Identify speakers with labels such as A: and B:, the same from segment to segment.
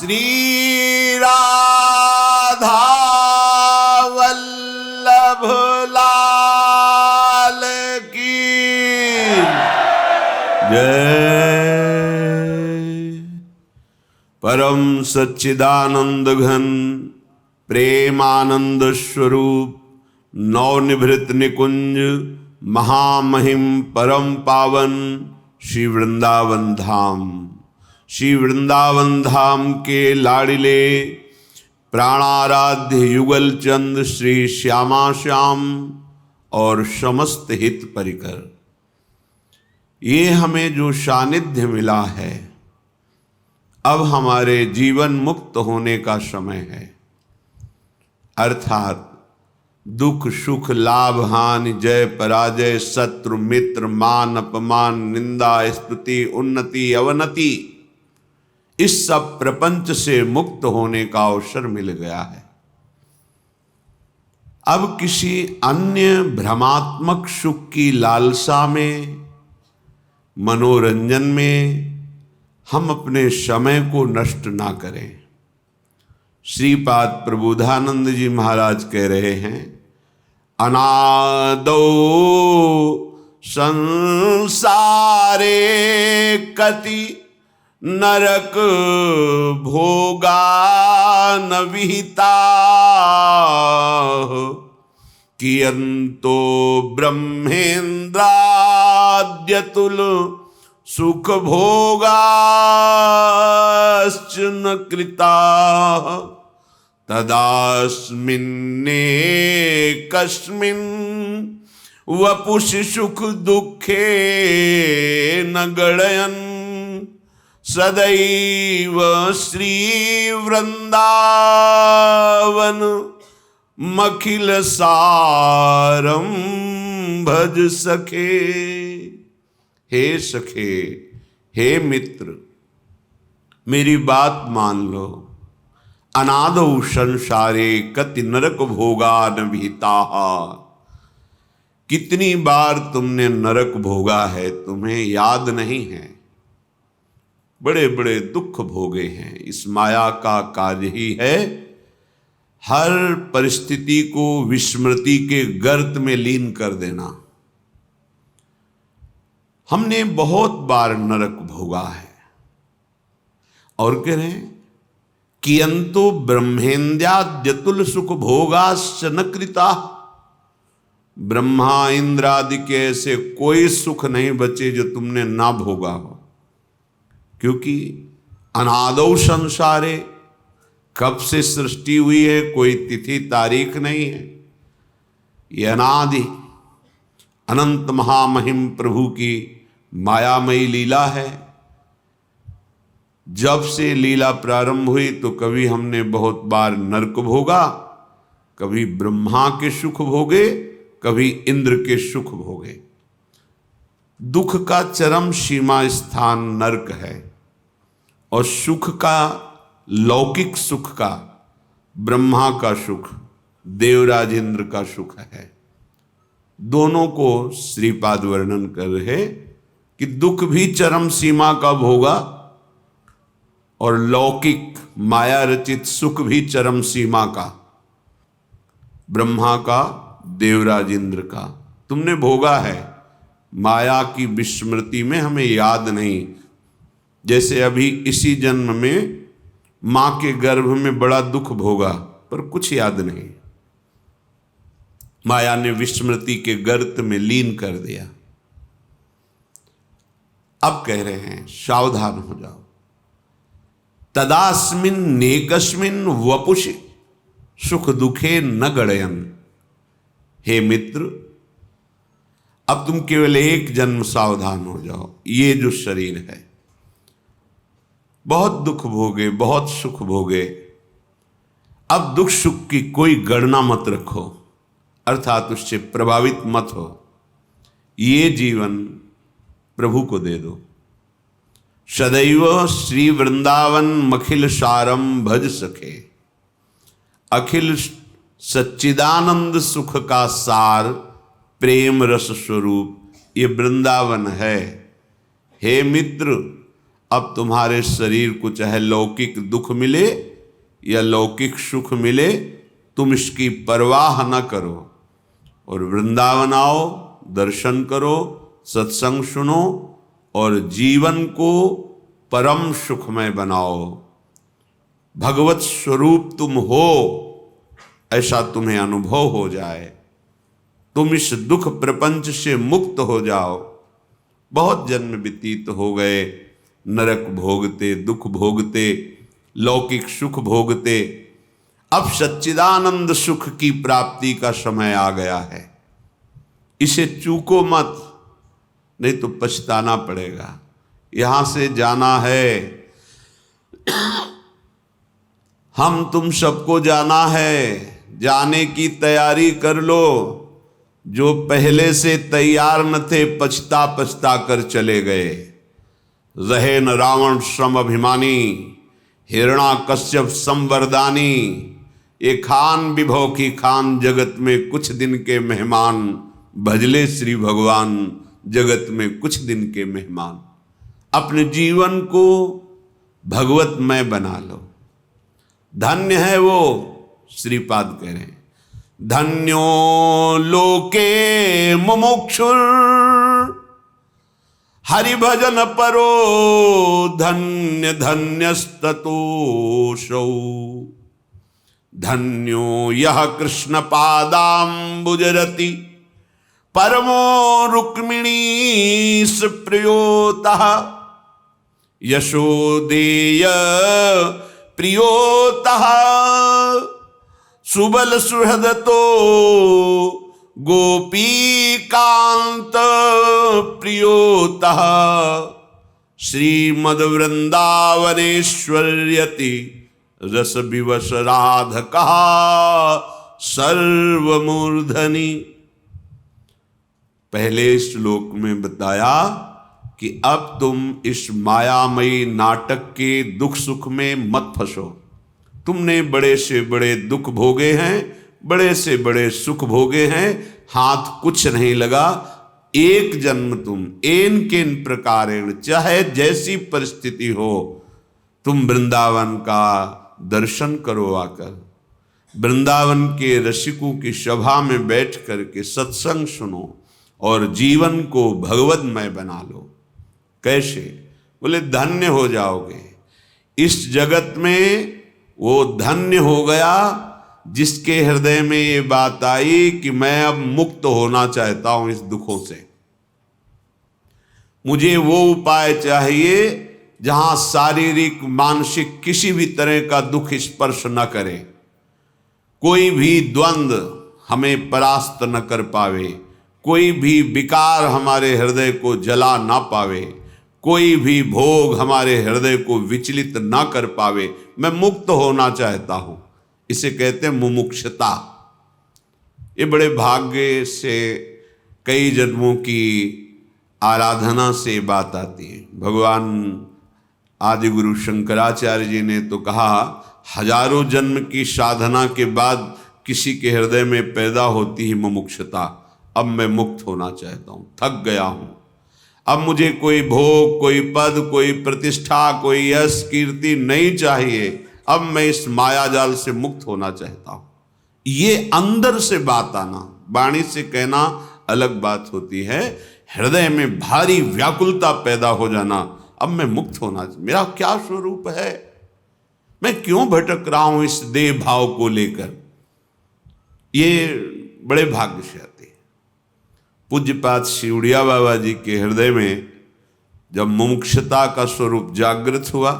A: श्री राधा वल्लभ लाल की जय। परम सच्चिदानंद घन प्रेमानंद स्वरूप नवनिभृत निकुंज महामहिम परम पावन श्री वृंदावन धाम, श्री वृंदावन धाम के लाडिले प्राणाराध्य युगल चंद श्री श्यामा श्याम और समस्त हित परिकर, ये हमें जो सानिध्य मिला है, अब हमारे जीवन मुक्त होने का समय है। अर्थात दुख सुख लाभ हानि जय पराजय शत्रु मित्र मान अपमान निंदा स्तुति उन्नति अवनति, इस सब प्रपंच से मुक्त होने का अवसर मिल गया है। अब किसी अन्य भ्रमात्मक सुख की लालसा में मनोरंजन में हम अपने समय को नष्ट ना करें। श्रीपाद प्रबोधानंद जी महाराज कह रहे हैं, अनादौ संसारे कति नरक भोगा न विहिता, कियंतो ब्रह्मेन्द्राद्यतुल सुख भोगाश्च न कृता, तदास्मिन्ने कस्मिन् वपुषि सुख दुखे न गणयन्, सदैव श्री वृंदावन मखिल सारम भज सखे। हे सखे, हे मित्र, मेरी बात मान लो। अनादौ संसारे कति नरक भोगा न विहिता, कितनी बार तुमने नरक भोगा है, तुम्हें याद नहीं है। बड़े बड़े दुख भोगे हैं। इस माया का कार्य ही है हर परिस्थिति को विस्मृति के गर्त में लीन कर देना। हमने बहुत बार नरक भोगा है और कह रहे हैं कियंतो ब्रह्मेन्द्राद्यतुल सुख भोगाश्च न कृता, ब्रह्मा इंद्र आदि के ऐसे कोई सुख नहीं बचे जो तुमने ना भोगा हो, क्योंकि अनादौ संसारे, कब से सृष्टि हुई है कोई तिथि तारीख नहीं है। ये अनादि अनंत महामहिम प्रभु की मायामयी लीला है। जब से लीला प्रारंभ हुई तो कभी हमने बहुत बार नरक भोगा, कभी ब्रह्मा के सुख भोगे, कभी इंद्र के सुख भोगे। दुख का चरम सीमा स्थान नरक है और सुख का, लौकिक सुख का, ब्रह्मा का सुख, देवराज इंद्र का सुख है। दोनों को श्रीपाद वर्णन कर रहे कि दुख भी चरम सीमा का भोगा और लौकिक माया रचित सुख भी चरम सीमा का, ब्रह्मा का, देवराज इंद्र का तुमने भोगा है। माया की विस्मृति में हमें याद नहीं। जैसे अभी इसी जन्म में मां के गर्भ में बड़ा दुख भोगा पर कुछ याद नहीं, माया ने विस्मृति के गर्त में लीन कर दिया। अब कह रहे हैं सावधान हो जाओ। तदास्मिन नेकस्मिन वपुषि सुख दुखे न गणयन्, हे मित्र, अब तुम केवल एक जन्म सावधान हो जाओ। ये जो शरीर है, बहुत दुख भोगे, बहुत सुख भोगे, अब दुख सुख की कोई गणना मत रखो, अर्थात उससे प्रभावित मत हो। ये जीवन प्रभु को दे दो। सदैव श्री वृंदावन मखिल सारम भज सके। अखिल सच्चिदानंद सुख का सार प्रेम रस स्वरूप ये वृंदावन है। हे मित्र, अब तुम्हारे शरीर को चाहे लौकिक दुख मिले या लौकिक सुख मिले, तुम इसकी परवाह न करो और वृंदावन आओ, दर्शन करो, सत्संग सुनो और जीवन को परम सुखमय बनाओ। भगवत स्वरूप तुम हो, ऐसा तुम्हें अनुभव हो जाए, तुम इस दुख प्रपंच से मुक्त हो जाओ। बहुत जन्म व्यतीत हो गए, नरक भोगते, दुख भोगते, लौकिक सुख भोगते। अब सच्चिदानंद सुख की प्राप्ति का समय आ गया है, इसे चूको मत, नहीं तो पछताना पड़ेगा। यहां से जाना है, हम तुम सबको जाना है, जाने की तैयारी कर लो। जो पहले से तैयार न थे, पछता पछता कर चले गए। रहे न रावण श्रम अभिमानी, हिरणा कश्यप संवरदानी। ये खान विभव की खान, जगत में कुछ दिन के मेहमान। भजले श्री भगवान, जगत में कुछ दिन के मेहमान। अपने जीवन को भगवतमय बना लो। धन्य है वो, श्रीपाद कह रहे हैं, धन्यो लोके मुमुक्षुर हरि भजन परो, धन्य धन्यस्ततोषौ। धन्यो यह कृष्ण पादाम्बुजरति, परमो रुक्मिणीश प्रियोतः। यशोदेय प्रियोतः, सुबल सुहृदतो गोपीकांत प्रियोतः। श्रीमद् वृंदावनेश्वर्यति रस विवश राधका सर्वमूर्धनि। पहले श्लोक में बताया कि अब तुम इस मायामयी नाटक के दुख सुख में मत फंसो। तुमने बड़े से बड़े दुख भोगे हैं, बड़े से बड़े सुख भोगे हैं, हाथ कुछ नहीं लगा। एक जन्म तुम एन केन प्रकारेण, चाहे जैसी परिस्थिति हो, तुम वृंदावन का दर्शन करो। आकर वृंदावन के रसिकों की सभा में बैठ करके सत्संग सुनो और जीवन को भगवतमय बना लो। कैसे? बोले धन्य हो जाओगे। इस जगत में वो धन्य हो गया जिसके हृदय में ये बात आई कि मैं अब मुक्त होना चाहता हूं इस दुखों से। मुझे वो उपाय चाहिए जहां शारीरिक मानसिक किसी भी तरह का दुख स्पर्श न करे, कोई भी द्वंद्व हमें परास्त न कर पावे, कोई भी विकार हमारे हृदय को जला ना पावे, कोई भी भोग हमारे हृदय को विचलित ना कर पावे। मैं मुक्त होना चाहता हूं, इसे कहते हैं मुमुक्षता। ये बड़े भाग्य से कई जन्मों की आराधना से बात आती है। भगवान आदि गुरु शंकराचार्य जी ने तो कहा, हजारों जन्म की साधना के बाद किसी के हृदय में पैदा होती ही मुमुक्षता। अब मैं मुक्त होना चाहता हूं, थक गया हूं। अब मुझे कोई भोग, कोई पद, कोई प्रतिष्ठा, कोई यश कीर्ति नहीं चाहिए। अब मैं इस मायाजाल से मुक्त होना चाहता हूं। ये अंदर से बात आना, वाणी से कहना अलग बात होती है। हृदय में भारी व्याकुलता पैदा हो जाना, अब मैं मुक्त होना, मेरा क्या स्वरूप है, मैं क्यों भटक रहा हूं इस देह भाव को लेकर। ये बड़े भाग्य से आते हैं। पूज्यपाद शिवड़िया बाबा जी के हृदय में जब मुमुक्षता का स्वरूप जागृत हुआ,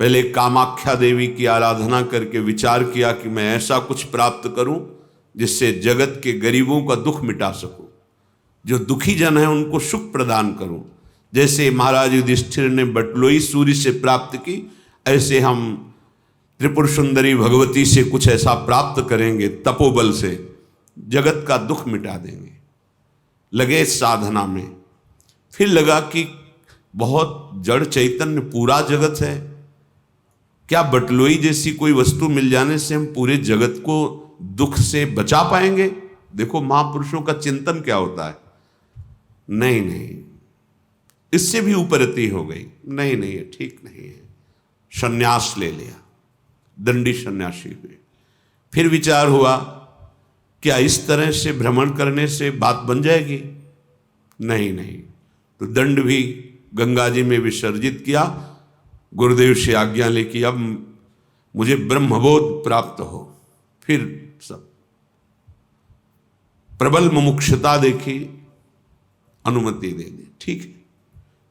A: पहले कामाख्या देवी की आराधना करके विचार किया कि मैं ऐसा कुछ प्राप्त करूं जिससे जगत के गरीबों का दुख मिटा सकूं, जो दुखी जन है उनको सुख प्रदान करूं। जैसे महाराज युधिष्ठिर ने बटलोई सूर्य से प्राप्त की, ऐसे हम त्रिपुर सुंदरी भगवती से कुछ ऐसा प्राप्त करेंगे, तपोबल से जगत का दुख मिटा देंगे। लगे साधना में। फिर लगा कि बहुत जड़ चैतन्य पूरा जगत है, क्या बटलोई जैसी कोई वस्तु मिल जाने से हम पूरे जगत को दुख से बचा पाएंगे? देखो महापुरुषों का चिंतन क्या होता है। नहीं, इससे भी उपरती हो गई, नहीं नहीं ये ठीक नहीं है, संन्यास ले लिया, दंडी सन्यासी हुए। फिर विचार हुआ क्या इस तरह से भ्रमण करने से बात बन जाएगी? नहीं नहीं, तो दंड भी गंगा जी में विसर्जित किया, गुरुदेव से आज्ञा लेके अब मुझे ब्रह्मबोध प्राप्त हो। फिर सब प्रबल मुमुक्षुता देखी, अनुमति दे दी, ठीक है।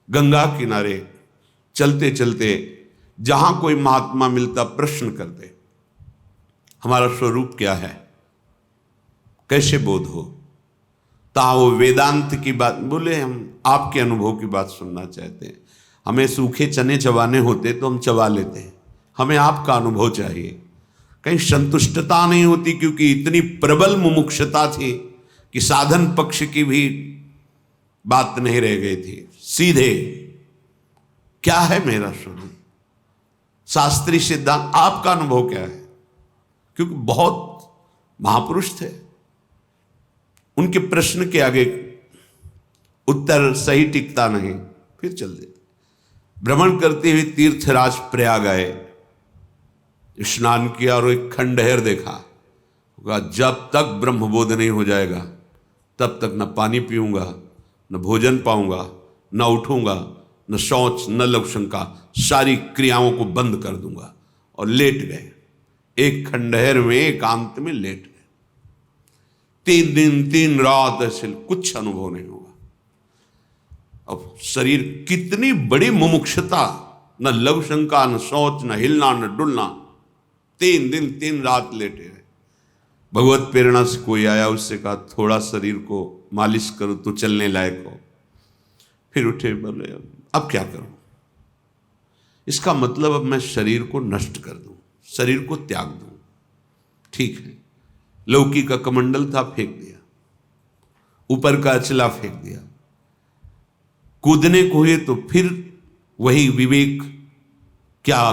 A: गंगा किनारे चलते चलते जहां कोई महात्मा मिलता प्रश्न करते, हमारा स्वरूप क्या है, कैसे बोध हो? ता वो वेदांत की बात बोले, हम आपके अनुभव की बात सुनना चाहते हैं। हमें सूखे चने चबाने होते तो हम चबा लेते हैं, हमें आपका अनुभव चाहिए। कहीं संतुष्टता नहीं होती, क्योंकि इतनी प्रबल मुमुक्षुता थी कि साधन पक्ष की भी बात नहीं रह गई थी। सीधे क्या है मेरा स्वरूप, शास्त्रीय सिद्धांत, आपका अनुभव क्या है? क्योंकि बहुत महापुरुष थे, उनके प्रश्न के आगे उत्तर सही टिकता नहीं, फिर चल देते। भ्रमण करते हुए तीर्थराज प्रयाग आए, स्नान किया और एक खंडहर देखा। जब तक ब्रह्मबोध नहीं हो जाएगा तब तक न पानी पीऊंगा, न भोजन पाऊंगा, न उठूंगा, न शौच, न लवशंका, सारी क्रियाओं को बंद कर दूंगा। और लेट गए, एक खंडहर में एकांत में लेट गए। 3 दिन 3 रात ऐसे कुछ अनुभव नहीं होगा। अब शरीर कितनी बड़ी मुमुक्षुता, न लवशंका, न शौच, न हिलना, न डुलना, 3 दिन 3 रात लेटे रहे। भगवत प्रेरणा से कोई आया, उससे कहा थोड़ा शरीर को मालिश करो तो चलने लायक हो। फिर उठे, बोले अब क्या करूं? इसका मतलब अब मैं शरीर को नष्ट कर दूं, शरीर को त्याग दूं। ठीक है, लौकी का कमंडल था, फेंक दिया, ऊपर का अचला फेंक दिया। कूदने को हुए तो फिर वही विवेक, क्या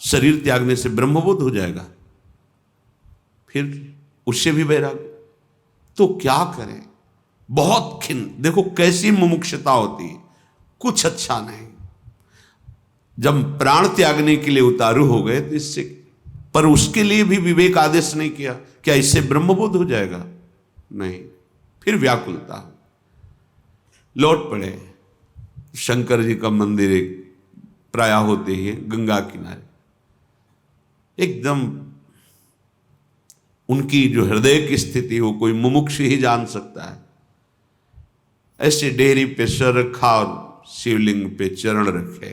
A: शरीर त्यागने से ब्रह्मबोध हो जाएगा? फिर उससे भी वैराग्य। तो क्या करें? बहुत खिन्न, देखो कैसी मुमुक्षुता होती है, कुछ अच्छा नहीं। जब प्राण त्यागने के लिए उतारू हो गए तो इससे, पर उसके लिए भी विवेक आदेश नहीं किया, क्या इससे ब्रह्मबोध हो जाएगा? नहीं। फिर व्याकुलता, लौट पड़े। शंकर जी का मंदिर एक प्राय होते ही गंगा किनारे, एकदम उनकी जो हृदय की स्थिति हो कोई मुमुक्ष ही जान सकता है। ऐसे डेहरी पे सर रखा और शिवलिंग पे चरण रखे,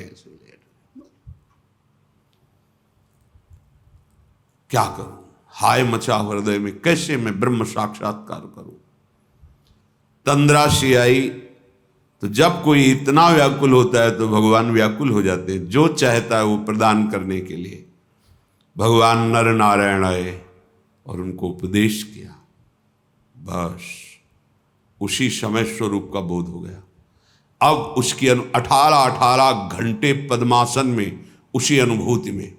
A: क्या करूं? हाय मचा हृदय में, कैसे मैं ब्रह्म साक्षात्कार करूं? तंद्राशी आई। तो जब कोई इतना व्याकुल होता है तो भगवान व्याकुल हो जाते हैं, जो चाहता है वो प्रदान करने के लिए। भगवान नर नारायण आए और उनको उपदेश किया, बस उसी समय स्वरूप का बोध हो गया। अब उसकी 18 घंटे पद्मासन में, उसी अनुभूति में,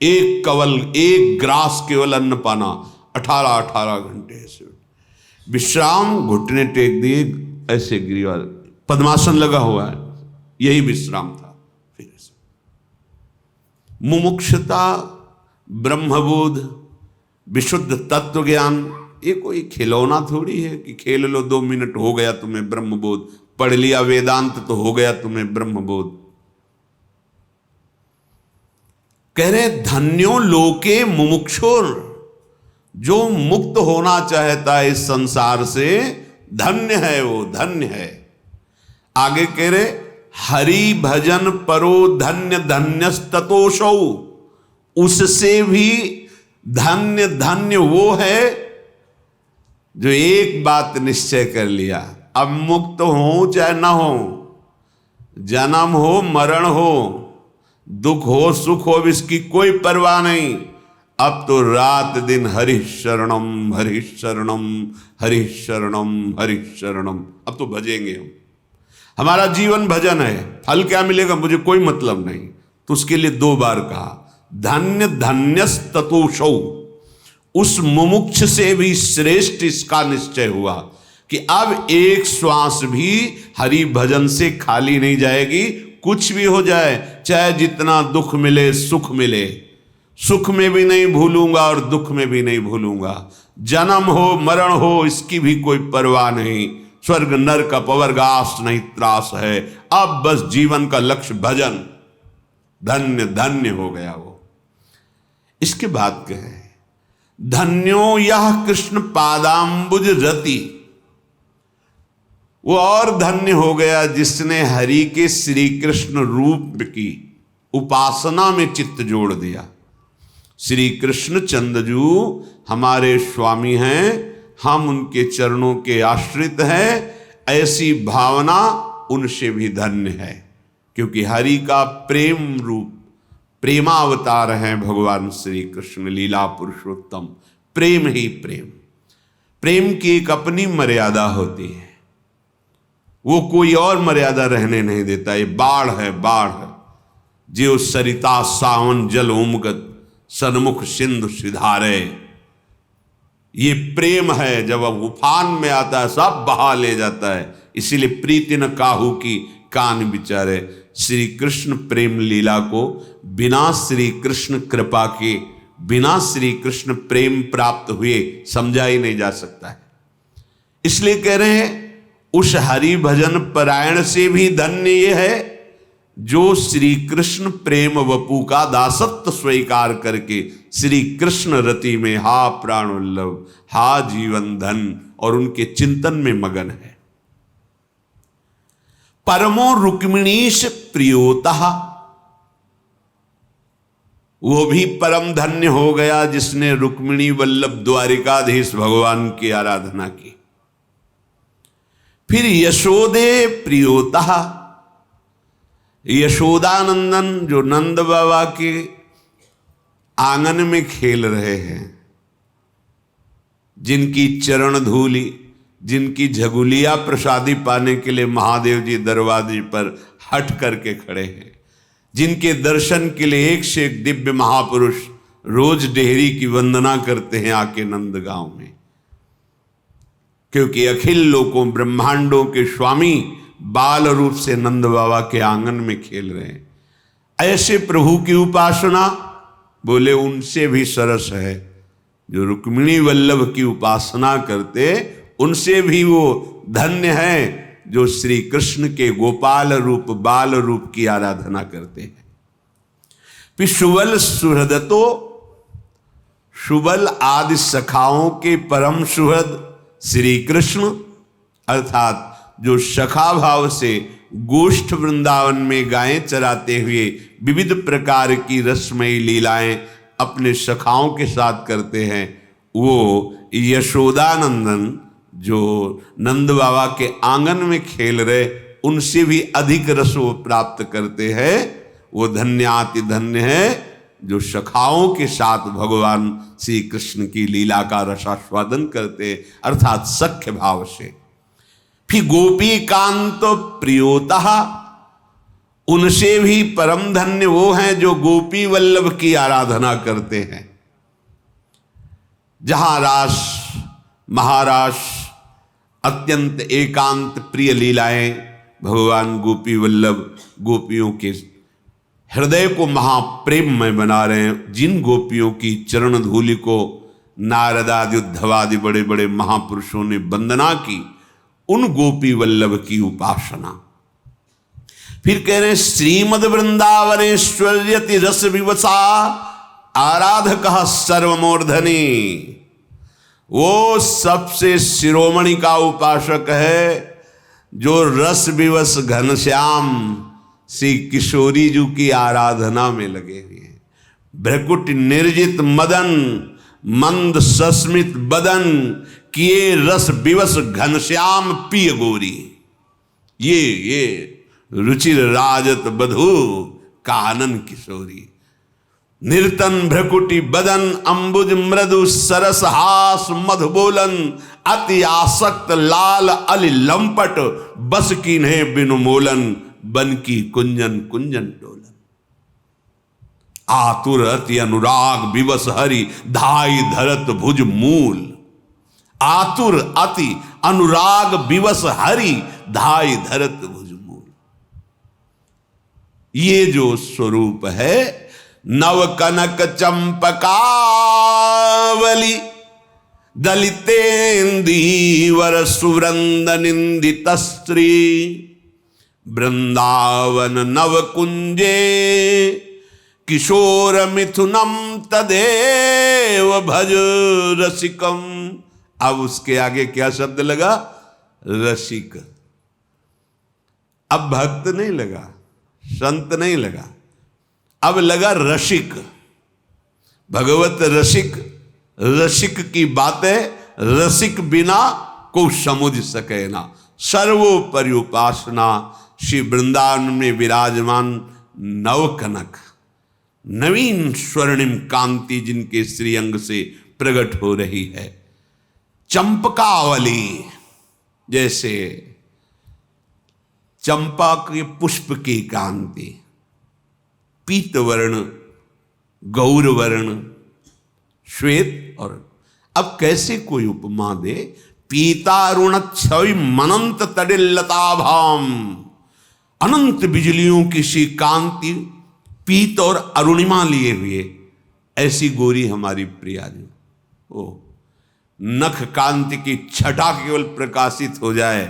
A: एक कवल, एक ग्रास केवल अन्न पाना, 18 घंटे ऐसे विश्राम, घुटने टेक दिए, ऐसे गिरिवाल, पद्मासन लगा हुआ है, यही विश्राम था। फिर मुमुक्षुता, ब्रह्मबोध, विशुद्ध तत्व ज्ञान, ये कोई खिलौना थोड़ी है कि खेल लो 2 मिनट हो गया तुम्हें ब्रह्मबोध, पढ़ लिया वेदांत तो हो गया तुम्हें ब्रह्मबोध। कह रहे धन्यो लोके मुमुक्षुर, जो मुक्त होना चाहता है इस संसार से, धन्य है वो, धन्य है। आगे कह रहे हरि भजन परो धन्य धन्यस्ततोषौ, उससे भी धन्य धन्य वो है जो एक बात निश्चय कर लिया, अब मुक्त हो चाहे ना हो, जन्म हो मरण हो, दुख हो सुख हो, इसकी कोई परवाह नहीं। अब तो रात दिन हरि शरणम हरि शरणम हरि शरणम हरि शरणम, अब तो भजेंगे हम। हमारा जीवन भजन है, फल क्या मिलेगा मुझे कोई मतलब नहीं। तो उसके लिए 2 बार कहा धन्य धन्यस्ततोषौ, उस मुमुक्ष से भी श्रेष्ठ इसका निश्चय हुआ कि अब एक श्वास भी हरि भजन से खाली नहीं जाएगी। कुछ भी हो जाए, चाहे जितना दुख मिले सुख मिले, सुख में भी नहीं भूलूंगा और दुख में भी नहीं भूलूंगा। जन्म हो मरण हो इसकी भी कोई परवाह नहीं। स्वर्ग नरक अपवर्गास नहीं त्रास है। अब बस जीवन का लक्ष्य भजन। धन्य धन्य हो गया वो। इसके बाद कहे धन्यो यह कृष्ण पादाम्बुज रति। वो और धन्य हो गया जिसने हरि के श्री कृष्ण रूप की उपासना में चित्त जोड़ दिया। श्री कृष्ण चंद्रजू हमारे स्वामी हैं, हम उनके चरणों के आश्रित हैं, ऐसी भावना उनसे भी धन्य है। क्योंकि हरि का प्रेम रूप, प्रेमावतार हैं भगवान श्री कृष्ण लीला पुरुषोत्तम। प्रेम ही प्रेम। प्रेम की एक अपनी मर्यादा होती है, वो कोई और मर्यादा रहने नहीं देता। ये बाढ़ है, बाढ़। जो सरिता सावन जल उमगत सन्मुख सिंधु सिधारे। ये प्रेम है, जब अब उफान में आता है सब बहा ले जाता है। इसीलिए प्रीति न काहू की कान बिचारे। श्री कृष्ण प्रेम लीला को बिना श्री कृष्ण कृपा के, बिना श्री कृष्ण प्रेम प्राप्त हुए समझा ही नहीं जा सकता है। इसलिए कह रहे हैं उस हरि भजन परायण से भी धन्य ये है जो श्री कृष्ण प्रेम वपु का दासत्व स्वीकार करके श्री कृष्ण रति में हा प्राण वल्लभ, हा जीवन धन और उनके चिंतन में मगन है। परमो रुक्मिणीश प्रियोतः। वो भी परम धन्य हो गया जिसने रुक्मिणी वल्लभ द्वारिकाधीश भगवान की आराधना की। फिर यशोदे प्रियोतः। यशोदानंदन जो नंद बाबा के आंगन में खेल रहे हैं, जिनकी चरण धूली, जिनकी झगुलिया प्रसादी पाने के लिए महादेव जी दरवाजे पर हट करके खड़े हैं, जिनके दर्शन के लिए एक से एक दिव्य महापुरुष रोज डेहरी की वंदना करते हैं आके नंदगांव में। क्योंकि अखिल लोकों ब्रह्मांडों के स्वामी बाल रूप से नंद बाबा के आंगन में खेल रहे हैं। ऐसे प्रभु की उपासना बोले उनसे भी सरस है। जो रुक्मिणी वल्लभ की उपासना करते उनसे भी वो धन्य है जो श्री कृष्ण के गोपाल रूप बाल रूप की आराधना करते हैं। फिर सुबल सुहृदतो। सुबल आदि सखाओं के परम सुहृद श्री कृष्ण, अर्थात जो सखा भाव से गोष्ठ वृंदावन में गायें चराते हुए विविध प्रकार की रसमयी लीलाएं अपने सखाओं के साथ करते हैं, वो यशोदानंदन जो नंद बाबा के आंगन में खेल रहे उनसे भी अधिक रस वो प्राप्त करते हैं। वो धन्याति धन्य है जो सखाओं के साथ भगवान श्री कृष्ण की लीला का रसास्वादन करते, अर्थात सख्य भाव से। फिर गोपी कांत प्रियोतः। उनसे भी परम धन्य वो हैं जो गोपी वल्लभ की आराधना करते हैं। जहां रास महारास अत्यंत एकांत प्रिय लीलाएं भगवान गोपी वल्लभ गोपियों के हृदय को महाप्रेम में बना रहे हैं। जिन गोपियों की चरण धूलि को नारदादि उद्धवादि बड़े बड़े महापुरुषों ने वंदना की, उन गोपी वल्लभ की उपासना। फिर कह रहे हैं श्रीमद वृंदावनेश्वर्यति रस विवसा आराधक सर्वमूर्धनि। वो सबसे शिरोमणि का उपासक है जो रस विवश घनश्याम श्री किशोरी जी की आराधना में लगे हुए हैं। भ्रकुट निर्जित मदन मंद सस्मित बदन किए रस विवश घनश्याम पिय गोरी। ये रुचिर राजत बधू कानन किशोरी। निर्तन भ्रकुटी बदन अंबुज मृदु सरस हास मधुबोलन अति आसक्त लाल अली लंपट बस कीन्हे बिनु मोलन बन की कुंजन कुंजन डोलन। आतुर अति अनुराग विवश हरि धाई धरत भुज मूल। आतुर अति अनुराग विवश हरि धाय धरत भुजमूल। ये जो स्वरूप है नव कनक चंपकावली दलितेन्दीवर सुवृंद निंदित स्त्री वृंदावन नव कुंजे किशोर मिथुनम तदेव भज रसिकम। अब उसके आगे क्या शब्द लगा? रसिक। अब भक्त नहीं लगा, संत नहीं लगा, अब लगा रसिक। भगवत रसिक, रसिक की बातें रसिक बिना को समझ सके ना। सर्वोपरि उपासना श्री वृंदावन में विराजमान नव कनक, नवीन स्वर्णिम कांति जिनके श्रीअंग से प्रकट हो रही है। चंपकावली, जैसे चंपा के पुष्प की कांति, पीतवर्ण, गौरवर्ण, श्वेत। और अब कैसे कोई उपमा दे? पीतारुण छवि मनंत तडिल्लताभाम, अनंत बिजलियों की सी कांति, पीत और अरुणिमा लिए हुए ऐसी गोरी हमारी प्रिया जी। ओ नख कांति की छटा केवल प्रकाशित हो जाए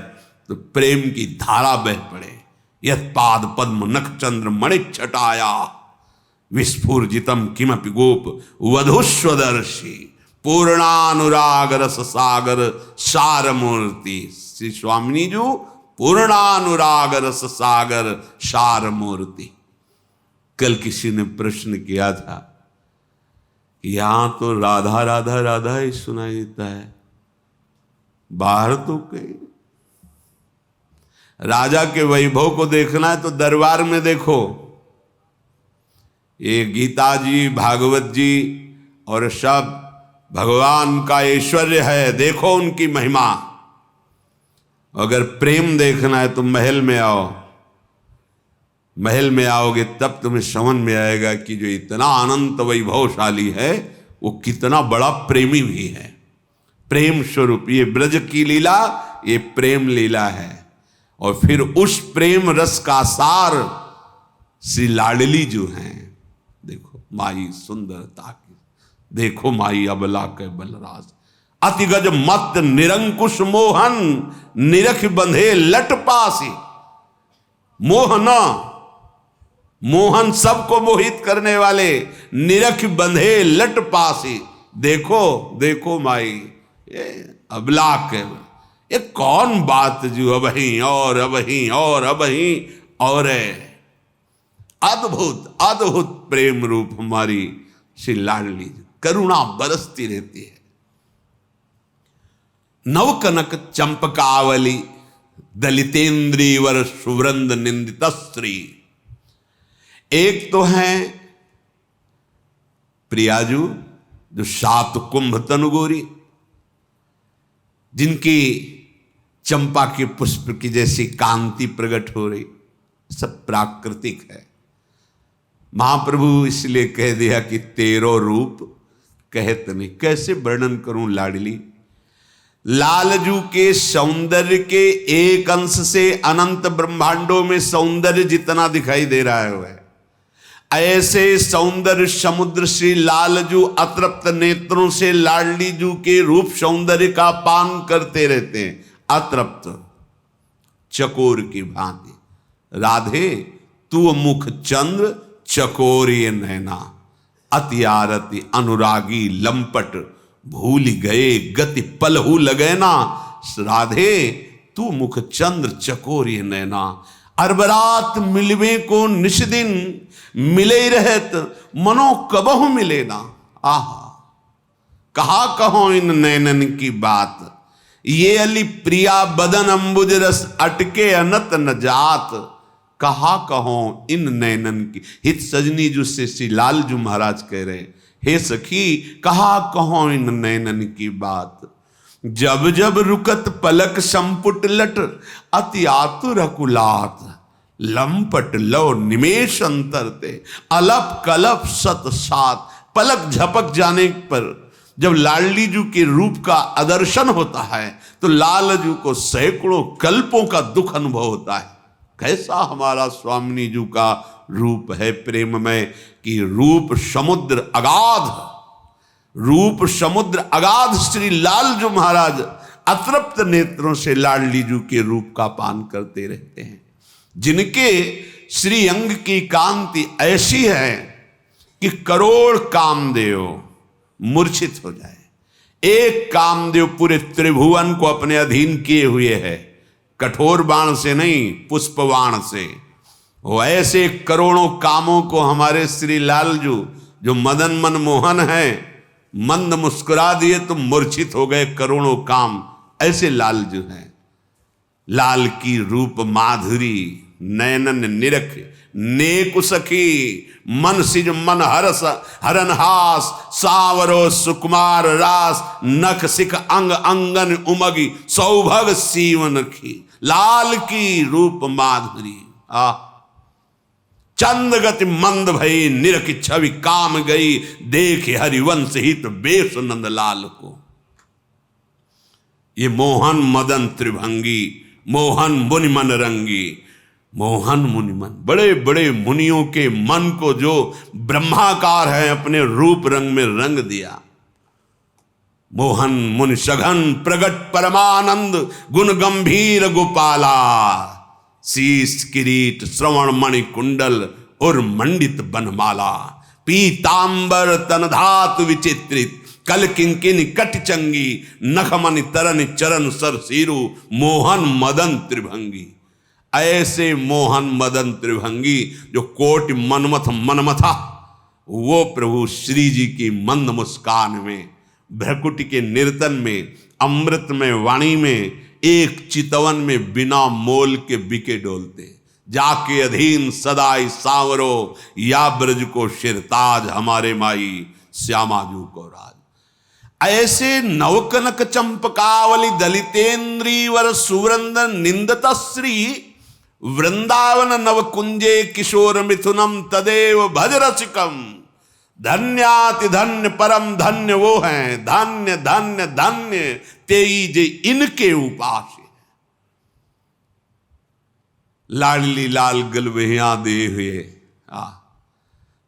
A: तो प्रेम की धारा बह पड़े। यत् पाद पद्म नख चंद्र मणि छटाया विस्फुर्जितम किमपि गोप वधुस्वदर्शी पूर्णानुराग रस सागर सारमूर्ति। श्री स्वामिनी जी पूर्णानुराग रस सागर सारमूर्ति। कल किसी ने प्रश्न किया था, यहां तो राधा राधा राधा ही सुनाई देता है, बाहर तो कहीं। राजा के वैभव को देखना है तो दरबार में देखो। ये गीता जी, भागवत जी और सब भगवान का ऐश्वर्य है, देखो उनकी महिमा। अगर प्रेम देखना है तो महल में आओ। महल में आओगे तब तुम्हें समझ में आएगा कि जो इतना अनंत वैभवशाली है वो कितना बड़ा प्रेमी भी है। प्रेम स्वरूप ये ब्रज की लीला, ये प्रेम लीला है। और फिर उस प्रेम रस का सार श्री लाडली जो हैं, देखो माई सुंदरता की, देखो माई अबला के बलराज, अतिगज मत निरंकुश मोहन निरख बंधे लट पासी। मोहना, मोहन सबको मोहित करने वाले, निरख बंधे लट पासी। देखो देखो माई ये अबला के, ये कौन बात जो अबही और अबही और अबही और अद्भुत अद्भुत प्रेम रूप हमारी श्री लाडली, करुणा बरसती रहती है। नवकनक चंपकावली दलितेन्द्रीवर सुवृंद निंदित स्त्री। एक तो है प्रियाजू जो 7 कुंभ तनुगोरी, जिनकी चंपा के पुष्प की जैसी कांति प्रकट हो रही, सब प्राकृतिक है। महाप्रभु इसलिए कह दिया कि 13 रूप कहत नहीं। कैसे वर्णन करूं लाडली? लालजू के सौंदर्य के एक अंश से अनंत ब्रह्मांडों में सौंदर्य जितना दिखाई दे रहा है वह, ऐसे सौंदर्य समुद्र श्री लालजू अतृप्त नेत्रों से लाडली जू के रूप सौंदर्य का पान करते रहते हैं, अतृप्त चकोर की भांति। राधे तू मुख चंद्र चकोर ये नैना, अति आरती अनुरागी लंपट भूल गए गति पलहू लगैना। राधे तू मुख चंद्र चकोर ये नैना, अरबरात मिलवे को निश दिन मिले रहत मनो कबहु मिले ना। आहा कहा कहो इन नैनन की बात, ये अली प्रिया बदन अंबुज रस अटके अनत न जात। कहा कहो इन नैनन की, हित सजनी जो से श्री लालजू महाराज कह रहे, हे सखी कहा कहो इन नैनन की बात। जब जब रुकत पलक संपुट लट अति आतुर अकुलात, लंपट लो निमेश अंतरते अलप कलप सत सात। पलक झपक जाने पर जब लाडली जी के रूप का आदर्शन होता है तो लाल जी को सैकड़ों कल्पों का दुख अनुभव होता है। कैसा हमारा स्वामिनी जी का रूप है प्रेम में कि रूप समुद्र अगाध, रूप समुद्र अगाध श्री लाल जी महाराज अतृप्त नेत्रों से लाडली जी के रूप का पान करते रहते हैं, जिनके श्री अंग की कांति ऐसी है कि करोड़ कामदेव मूर्छित हो जाए। एक कामदेव पूरे त्रिभुवन को अपने अधीन किए हुए है, कठोर बाण से नहीं, पुष्प बाण से। वो ऐसे करोड़ों कामों को हमारे श्री लाल जो मदन मन मोहन है, मंद मुस्कुरा दिए तो मूर्छित हो गए करोड़ों काम। ऐसे लाल जो है, लाल की रूप माधुरी नयनन निरख नेकु सखी मन सिज मन हरस हरनहास सावरो सुकुमार रास नख सिख अंग अंगन उमगी सौभग सीवन की। लाल की रूप माधुरी चंद गति मंद भई निरख छवि काम गई देख हरिवंश हित बेस नंद लाल को। ये मोहन मदन त्रिभंगी मोहन मुनि मन रंगी। मोहन मुनि मन, बड़े बड़े मुनियों के मन को जो ब्रह्माकार है अपने रूप रंग में रंग दिया। मोहन मुनि सघन प्रगट परमानंद गुण गंभीर गोपाला। शीश किरीट श्रवण मणि कुंडल और मंडित बनमाला। पीतांबर तन धातु विचित्रित कल किंकिनी कट चंगी नखमनि तरन चरण सर सीरु मोहन मदन त्रिभंगी। ऐसे मोहन मदन त्रिभंगी जो कोटि मनमथ मनमथा, वो प्रभु श्री जी की मंद मुस्कान में, भ्रकुटी के निर्तन में, अमृत में वाणी में, एक चितवन में बिना मोल के बिके डोलते। जाके अधीन सदाई सांवरो या ब्रज को शिरताज हमारे माई श्यामाजू को राज। ऐसे नवकनक चंपकावली दलितेन्द्रीवर सुवृंद निंदत श्री वृंदावन नवकुंजे किशोर मिथुनम तदेव भज रसिकम। धन्याति धन्य परम धन्य वो हैं, धन्य धन्य धन्य तेई जे इनके उपास। लाडली लाल गलबहिया दे हुए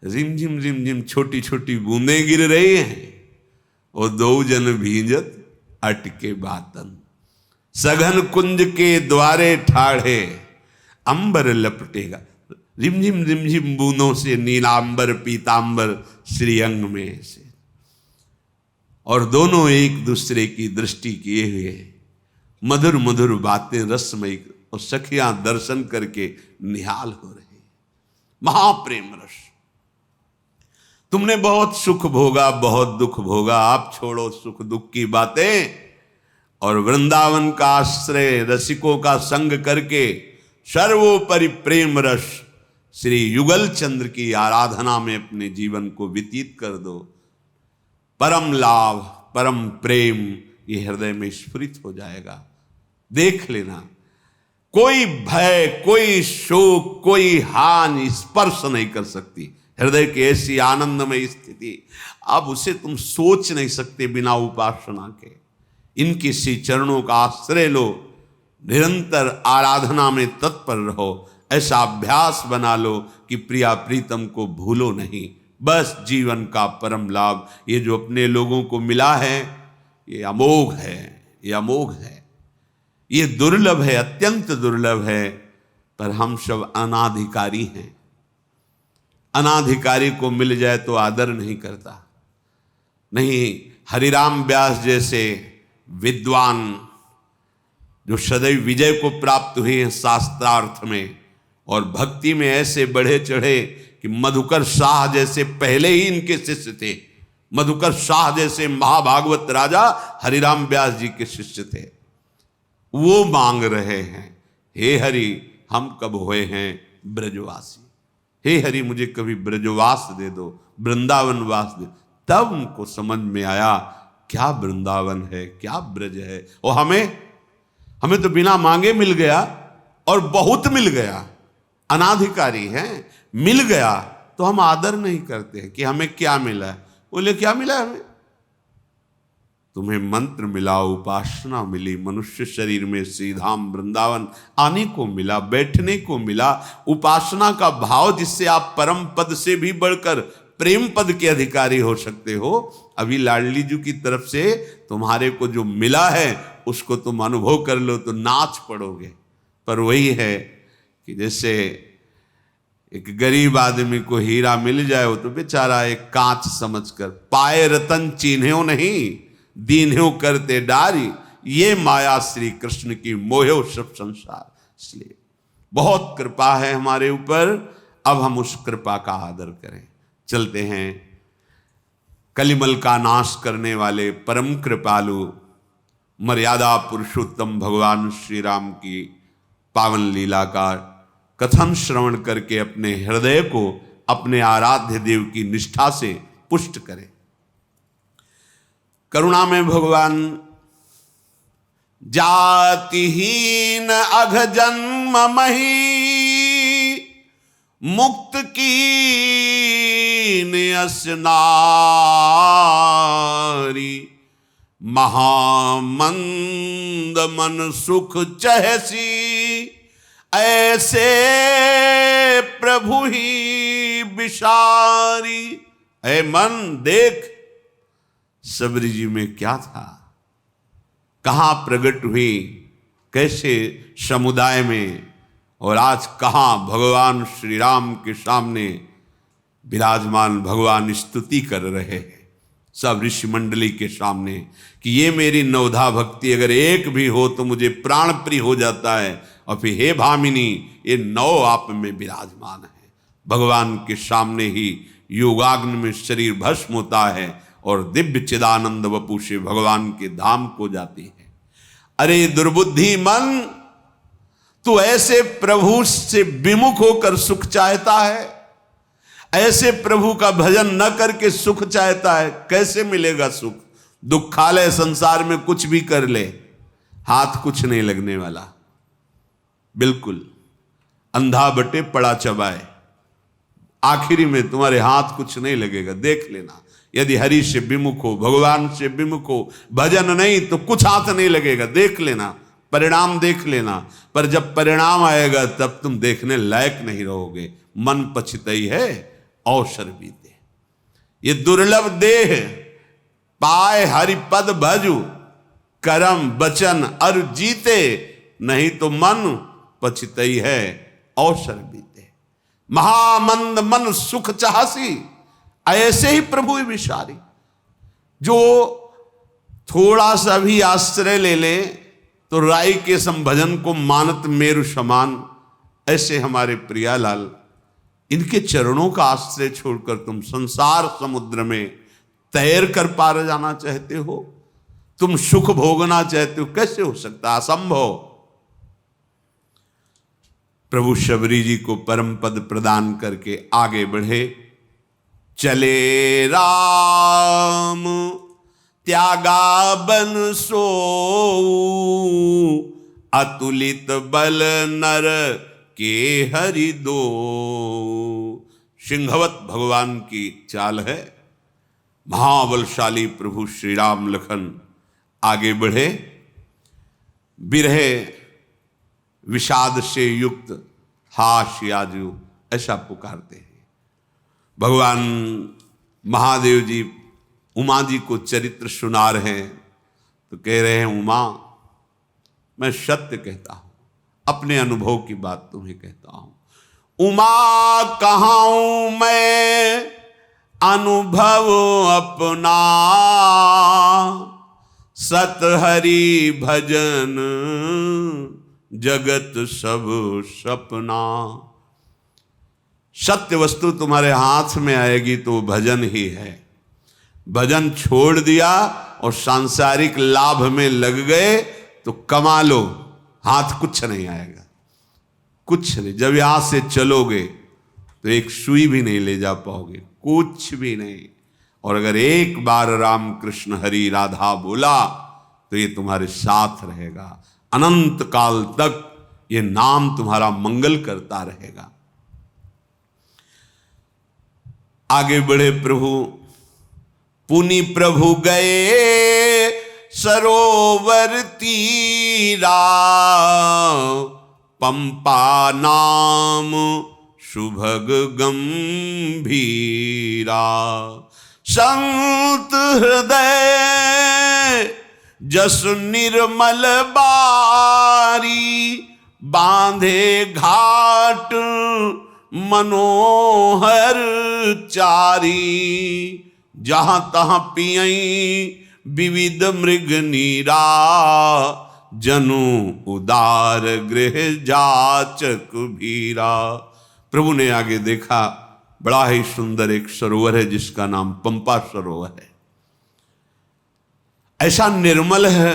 A: रिमझिम रिमझिम छोटी छोटी बूंदें गिर रही हैं और दो जन भींजत अटके बातन। सघन कुंज के द्वारे ठाढ़े अंबर लपटेगा। रिमझिम रिमझिम बूंदों से नीलांबर पीतांबर श्रीअंग में से, और दोनों एक दूसरे की दृष्टि किए हुए मधुर मधुर बातें रसमयी और सखियां दर्शन करके निहाल हो रहे। महाप्रेम रस। तुमने बहुत सुख भोगा बहुत दुख भोगा, आप छोड़ो सुख दुख की बातें और वृंदावन का आश्रय रसिकों का संग करके सर्वोपरि प्रेम रस श्री युगल चंद्र की आराधना में अपने जीवन को व्यतीत कर दो। परम लाभ परम प्रेम ये हृदय में स्फुरित हो जाएगा। देख लेना, कोई भय कोई शोक कोई हानि स्पर्श नहीं कर सकती हृदय की ऐसी आनंदमय स्थिति। अब उसे तुम सोच नहीं सकते बिना उपासना के। इनके श्री चरणों का आश्रय लो, निरंतर आराधना में तत्पर रहो। ऐसा अभ्यास बना लो कि प्रिया प्रीतम को भूलो नहीं। बस जीवन का परम लाभ ये जो अपने लोगों को मिला है ये अमोघ है, ये अमोघ है, ये दुर्लभ है, अत्यंत दुर्लभ है। पर हम सब अनाधिकारी हैं। अनाधिकारी को मिल जाए तो आदर नहीं करता। नहीं, हरिराम व्यास जैसे विद्वान जो सदैव विजय को प्राप्त हुए हैं शास्त्रार्थ में और भक्ति में ऐसे बढ़े चढ़े कि मधुकर शाह जैसे पहले ही इनके शिष्य थे। मधुकर शाह जैसे महाभागवत राजा हरिराम व्यास जी के शिष्य थे। वो मांग रहे हैं, हे हरि हम कब हुए हैं ब्रजवासी। हे हरि मुझे कभी ब्रजवास दे दो, वृंदावन वास दे। तब उनको समझ में आया क्या वृंदावन है, क्या ब्रज है। और हमें तो बिना मांगे मिल गया और बहुत मिल गया। अनाधिकारी हैं, मिल गया तो हम आदर नहीं करते कि हमें क्या मिला है। बोले क्या मिला है हमें? तुम्हें मंत्र मिला, उपासना मिली, मनुष्य शरीर में श्री धाम वृंदावन आने को मिला, बैठने को मिला, उपासना का भाव जिससे आप परम पद से भी बढ़कर प्रेम पद के अधिकारी हो सकते हो। अभी लाडली जी की तरफ से तुम्हारे को जो मिला है उसको तुम अनुभव कर लो तो नाच पड़ोगे। पर वही है कि जैसे एक गरीब आदमी को हीरा मिल जाए वो तो बेचारा एक कांच समझकर पाए रतन चिन्ह्यो नहीं, दीन्ह्यो करते डारी, ये माया श्री कृष्ण की मोह्यो सब संसार। इसलिए बहुत कृपा है हमारे ऊपर, अब हम उस कृपा का आदर करें। चलते हैं कलिमल का नाश करने वाले परम कृपालु मर्यादा पुरुषोत्तम भगवान श्री राम की पावन लीला का कथन श्रवण करके अपने हृदय को अपने आराध्य देव की निष्ठा से पुष्ट करें। करुणा में भगवान जातिहीन अघ जन्म मही मुक्त कीन यस नारी, महामंद मन सुख चहसी ऐसे प्रभु ही बिसारी। ऐ मन देख सबरी जी में क्या था, कहां प्रकट हुई, कैसे समुदाय में, और आज कहां भगवान श्री राम के सामने विराजमान भगवान स्तुति कर रहे हैं सब ऋषि मंडली के सामने कि ये मेरी नवधा भक्ति अगर एक भी हो तो मुझे प्राण प्रिय हो जाता है। और फिर हे भामिनी, ये नौ आप में विराजमान है। भगवान के सामने ही योगाग्नि में शरीर भस्म होता है और दिव्य चिदानंद वपु से भगवान के धाम को जाती है। अरे दुर्बुद्धि मन, तू ऐसे प्रभु से विमुख होकर सुख चाहता है, ऐसे प्रभु का भजन न करके सुख चाहता है, कैसे मिलेगा सुख? दुखालय संसार में कुछ भी कर ले, हाथ कुछ नहीं लगने वाला, बिल्कुल अंधा बटे पड़ा चबाए, आखिरी में तुम्हारे हाथ कुछ नहीं लगेगा। देख लेना, यदि हरि से विमुख हो, भगवान से विमुख हो, भजन नहीं तो कुछ हाथ नहीं लगेगा। देख लेना, परिणाम देख लेना। पर जब परिणाम आएगा तब तुम देखने लायक नहीं रहोगे। मन पछतई है अवसर बीते, ये दुर्लभ देह पाए हरिपद भजु, करम बचन अर जीते, नहीं तो मन पछतई है अवसर बीते। महामंद मन सुख चाहसी, ऐसे ही प्रभु विचारी। जो थोड़ा सा भी आश्रय ले ले तो राई के संभजन को मानत मेरु समान, ऐसे हमारे प्रियालाल, इनके चरणों का आश्रय छोड़कर तुम संसार समुद्र में तैर कर पार जाना चाहते हो, तुम सुख भोगना चाहते हो, कैसे हो सकता? असंभव। प्रभु शबरी जी को परम पद प्रदान करके आगे बढ़े। चले राम त्यागा बन सो, अतुलित बल नर के हरि दो। सिंहवत भगवान की चाल है। महाबलशाली प्रभु श्री राम लखन आगे बढ़े, बिरह विषाद से युक्त हाश याजु ऐसा पुकारते हैं। भगवान महादेव जी उमा जी को चरित्र सुना रहे हैं तो कह रहे हैं, उमा मैं सत्य कहता हूं, अपने अनुभव की बात तुम्हें कहता हूं। उमा कहाऊं मैं अनुभव अपना, सत हरि भजन जगत सब सपना। सत्य वस्तु तुम्हारे हाथ में आएगी तो भजन ही है। भजन छोड़ दिया और सांसारिक लाभ में लग गए तो कमा लो, हाथ कुछ नहीं आएगा, कुछ नहीं। जब यहां से चलोगे तो एक सुई भी नहीं ले जा पाओगे, कुछ भी नहीं। और अगर एक बार राम कृष्ण हरि राधा बोला तो ये तुम्हारे साथ रहेगा, अनंत काल तक ये नाम तुम्हारा मंगल करता रहेगा। आगे बढ़े प्रभु। पुनि प्रभु गए सरोवर तीरा, पंपा नाम सुभग गंभीरा। संत हृदय जस निर्मल बारी, बांधे घाट मनोहर चारी। जहां तहां पियई विविध मृग नीरा, जनु उदार गृह जाचक भीरा। प्रभु ने आगे देखा, बड़ा ही सुंदर एक सरोवर है जिसका नाम पंपा सरोवर है। ऐसा निर्मल है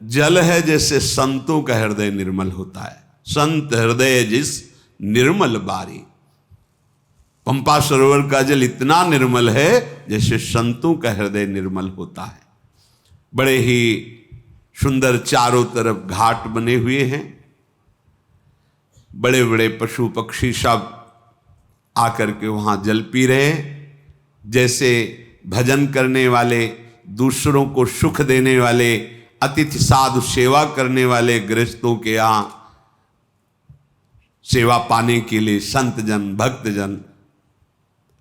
A: जल है जैसे संतों का हृदय निर्मल होता है। संत हृदय जिस निर्मल बारी, पंपा सरोवर का जल इतना निर्मल है जैसे संतों का हृदय निर्मल होता है। बड़े ही सुंदर चारों तरफ घाट बने हुए हैं, बड़े बड़े पशु पक्षी सब आकर के वहां जल पी रहे हैं। जैसे भजन करने वाले, दूसरों को सुख देने वाले, अतिथि साधु सेवा करने वाले गृहस्थों के यहाँ सेवा पाने के लिए संत जन भक्त जन,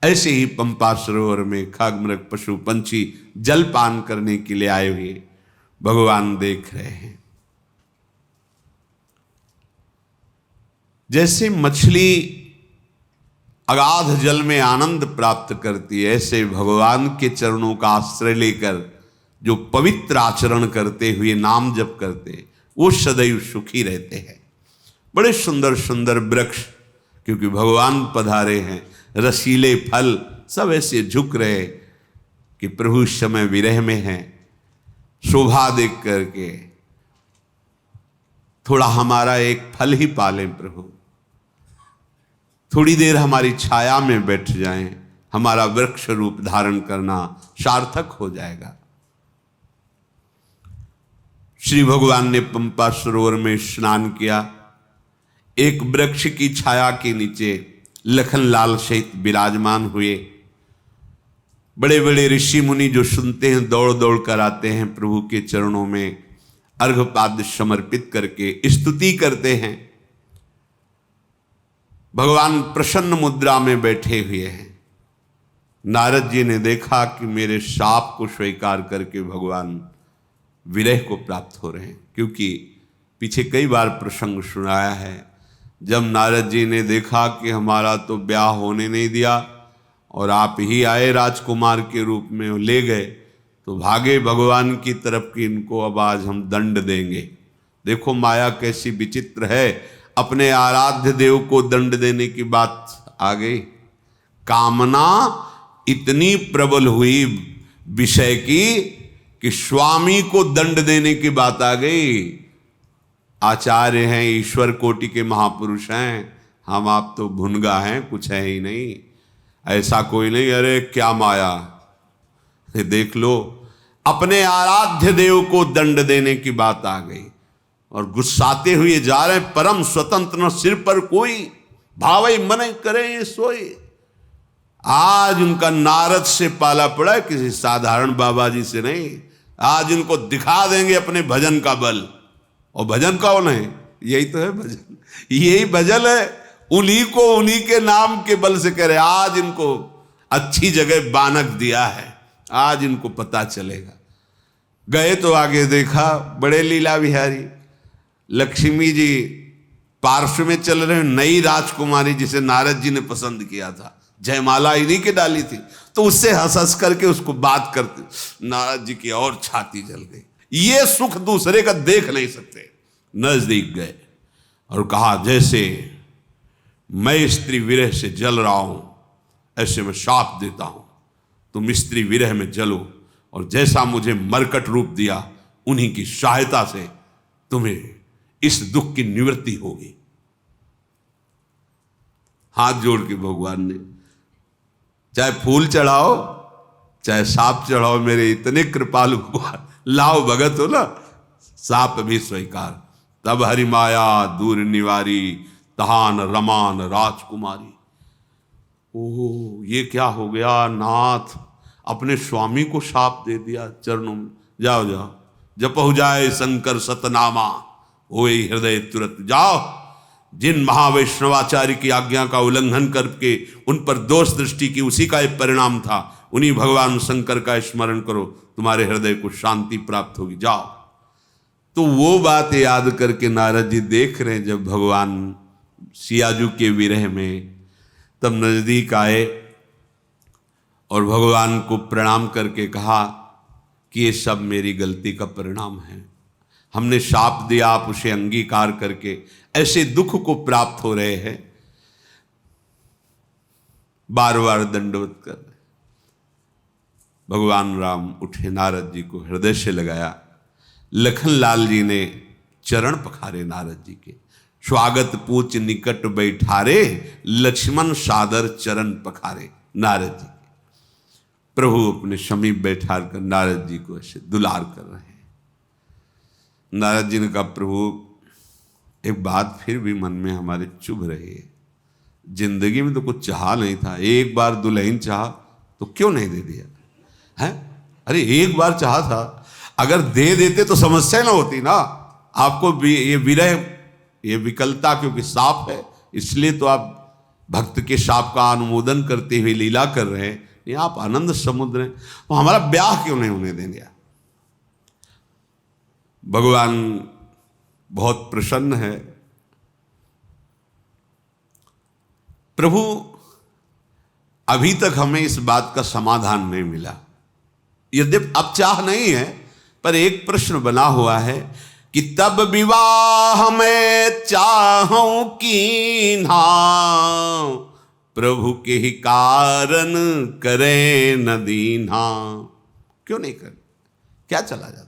A: ऐसे ही पंपा सरोवर में खग मृग पशु पंछी जल पान करने के लिए आए हुए भगवान देख रहे हैं। जैसे मछली अगाध जल में आनंद प्राप्त करती है, ऐसे भगवान के चरणों का आश्रय लेकर जो पवित्र आचरण करते हुए नाम जप करते, वो सदैव सुखी रहते हैं। बड़े सुंदर सुंदर वृक्ष, क्योंकि भगवान पधारे हैं, रसीले फल सब ऐसे झुक रहे कि प्रभु इस समय विरह में हैं। शोभा देख करके थोड़ा हमारा एक फल ही पालें प्रभु, थोड़ी देर हमारी छाया में बैठ जाएं, हमारा वृक्ष रूप धारण करना सार्थक हो जाएगा। श्री भगवान ने पंपा सरोवर में स्नान किया। एक वृक्ष की छाया के नीचे लखनलाल सहित विराजमान हुए। बड़े बड़े ऋषि मुनि जो सुनते हैं दौड़ दौड़ कर आते हैं, प्रभु के चरणों में अर्घपाद्य समर्पित करके स्तुति करते हैं। भगवान प्रसन्न मुद्रा में बैठे हुए हैं। नारद जी ने देखा कि मेरे शाप को स्वीकार करके भगवान विरह को प्राप्त हो रहे हैं, क्योंकि पीछे कई बार प्रसंग सुनाया है। जब नारद जी ने देखा कि हमारा तो ब्याह होने नहीं दिया और आप ही आए राजकुमार के रूप में ले गए, तो भागे भगवान की तरफ कि इनको अब आज हम दंड देंगे। देखो माया कैसी विचित्र है, अपने आराध्य देव को दंड देने की बात आ गई। कामना इतनी प्रबल हुई विषय की कि स्वामी को दंड देने की बात आ गई। आचार्य हैं, ईश्वर कोटि के महापुरुष हैं, हम आप तो भुनगा हैं, कुछ है ही नहीं, ऐसा कोई नहीं। अरे क्या माया, देख लो, अपने आराध्य देव को दंड देने की बात आ गई और गुस्साते हुए जा रहे। परम स्वतंत्र न सिर पर कोई, भावई मन करे ये सोई। आज उनका नारद से पाला पड़ा है, किसी साधारण बाबा जी से नहीं। आज उनको दिखा देंगे अपने भजन का बल। और भजन कौन है? यही तो है भजन, यही भजन है। उन्हीं को उन्हीं के नाम के बल से कह रहे। आज इनको अच्छी जगह बानक दिया है, आज इनको पता चलेगा। गए तो आगे देखा बड़े लीला विहारी लक्ष्मी जी पार्श्व में चल रहे, नई राजकुमारी जिसे नारद जी ने पसंद किया था, जयमाला इन्हीं के डाली थी, तो उससे हंस हंस करके उसको बात करते, नारद जी की और छाती जल गई। ये सुख दूसरे का देख नहीं सकते। नजदीक गए और कहा, जैसे मैं स्त्री विरह से जल रहा हूं, ऐसे मैं शाप देता हूं, तुम स्त्री विरह में जलो, और जैसा मुझे मरकट रूप दिया, उन्हीं की सहायता से तुम्हें इस दुख की निवृत्ति होगी। हाथ जोड़ के भगवान ने, चाहे फूल चढ़ाओ चाहे सांप चढ़ाओ, मेरे इतने कृपालु भगवान, लाओ भगत हो ना, सांप भी स्वीकार। तब हरि माया दूर निवारी, तहान रमान राजकुमारी। ओह, ये क्या हो गया नाथ, अपने स्वामी को शाप दे दिया चरणों में। जाओ जाओ जपहु जाए शंकर सतनामा, होए हृदय तुरत जाओ। जिन महावैष्णवाचार्य की आज्ञा का उल्लंघन करके उन पर दोष दृष्टि की, उसी का एक परिणाम था। उन्हीं भगवान शंकर का स्मरण करो, तुम्हारे हृदय को शांति प्राप्त होगी, जाओ। तो वो बात याद करके नारद जी देख रहे हैं, जब भगवान सियाजू के विरह में, तब नजदीक आए और भगवान को प्रणाम करके कहा कि ये सब मेरी गलती का परिणाम है। हमने शाप दिया, आप उसे अंगीकार करके ऐसे दुख को प्राप्त हो रहे हैं, बार बार दंडवत कर रहे। भगवान राम उठे, नारद जी को हृदय से लगाया। लखनलाल जी ने चरण पखारे नारद जी के, स्वागत पूछ निकट बैठारे, लक्ष्मण सादर चरण पखारे नारद जी के। प्रभु अपने समीप बैठा कर नारद जी को ऐसे दुलार कर रहे हैं। नारद जी ने कहा, प्रभु एक बात फिर भी मन में हमारे चुभ रही है। जिंदगी में तो कुछ चाहा नहीं था, एक बार दुल्हन चाहा तो क्यों नहीं दे दिया है? अरे एक बार चाहा था, अगर दे देते तो समस्या ना होती ना। आपको ये विरह, ये विकलता क्योंकि साप है, इसलिए तो आप भक्त के शाप का अनुमोदन करते हुए लीला कर रहे हैं। ये आप आनंद समुद्र हैं, तो हमारा ब्याह क्यों नहीं होने देंगे? भगवान बहुत प्रसन्न है। प्रभु अभी तक हमें इस बात का समाधान नहीं मिला। यद्यपि अब चाह नहीं है, पर एक प्रश्न बना हुआ है कि तब विवाह में चाहूं कीन्हा, प्रभु के ही कारण करें न दीन्हा। क्यों नहीं कर, क्या चला जाता?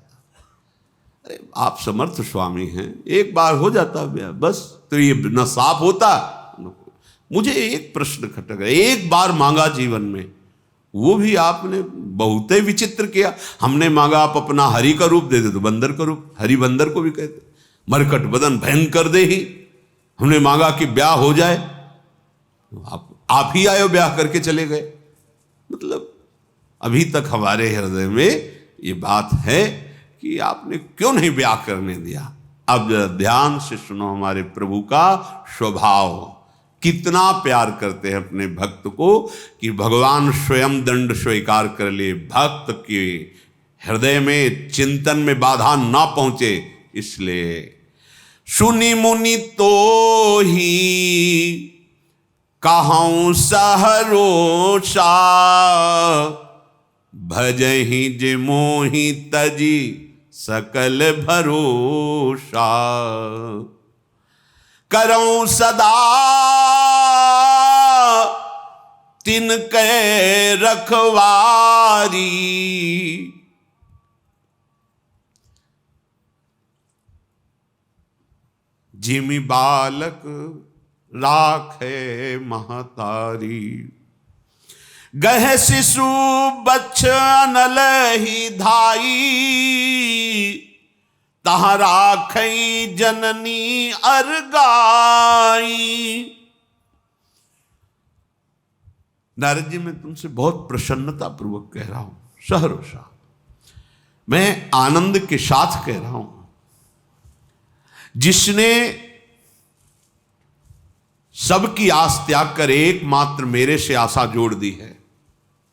A: अरे आप समर्थ स्वामी हैं, एक बार हो जाता ब्याह बस, तो ये न साफ होता। मुझे एक प्रश्न खटक है, एक बार मांगा जीवन में, वो भी आपने बहुत ही विचित्र किया। हमने मांगा आप अपना हरि का रूप दे दे, तो बंदर का रूप, हरि बंदर को भी कहते, मरकट बदन भयंकर दे ही। हमने मांगा कि ब्याह हो जाए, आप ही आए ब्याह करके चले गए। मतलब अभी तक हमारे हृदय में ये बात है कि आपने क्यों नहीं ब्याह करने दिया। अब ध्यान से सुनो हमारे प्रभु का स्वभाव, कितना प्यार करते हैं अपने भक्त को कि भगवान स्वयं दंड स्वीकार कर ले, भक्त के हृदय में चिंतन में बाधा ना पहुंचे। इसलिए सुनी मुनि तो ही कहूं सहरोषा, भजहि जे मोहि तजी सकल भरोसा, करऊं सदा तिनके रखवारी, जिमि बालक राखे महतारी, गह शिशु बच्छ अनल ही धाई, तहाँ राखई जननी अरगाई। नारद जी, मैं तुमसे बहुत प्रसन्नता पूर्वक कह रहा हूं, सहरोषा, मैं आनंद के साथ कह रहा हूं। जिसने सबकी आस त्याग कर एकमात्र मेरे से आशा जोड़ दी है,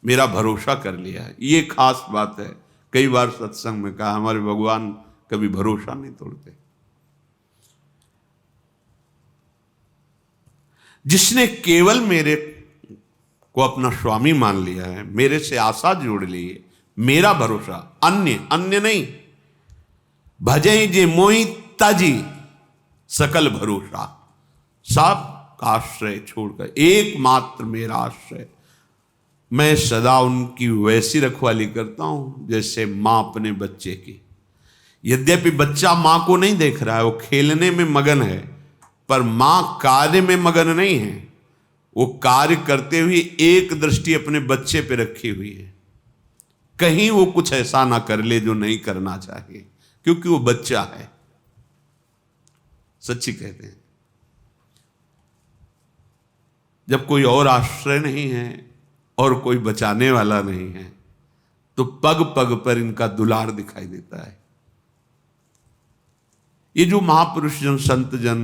A: मेरा भरोसा कर लिया है, ये खास बात है। कई बार सत्संग में कहा, हमारे भगवान कभी भरोसा नहीं तोड़ते। जिसने केवल मेरे को अपना स्वामी मान लिया है, मेरे से आशा जोड़ ली है, मेरा भरोसा, अन्य नहीं। भजई जे मोहि ताजी सकल भरोसा, सब का आश्रय छोड़कर एकमात्र मेरा आश्रय। मैं सदा उनकी वैसी रखवाली करता हूं जैसे मां अपने बच्चे की। यद्यपि बच्चा मां को नहीं देख रहा है, वो खेलने में मगन है, पर मां कार्य में मगन नहीं है। वो कार्य करते हुए एक दृष्टि अपने बच्चे पे रखी हुई है, कहीं वो कुछ ऐसा ना कर ले जो नहीं करना चाहिए, क्योंकि वो बच्चा है। सच्ची कहते हैं, जब कोई और आश्रय नहीं है और कोई बचाने वाला नहीं है, तो पग पग पर इनका दुलार दिखाई देता है। ये जो महापुरुष जन, संत जन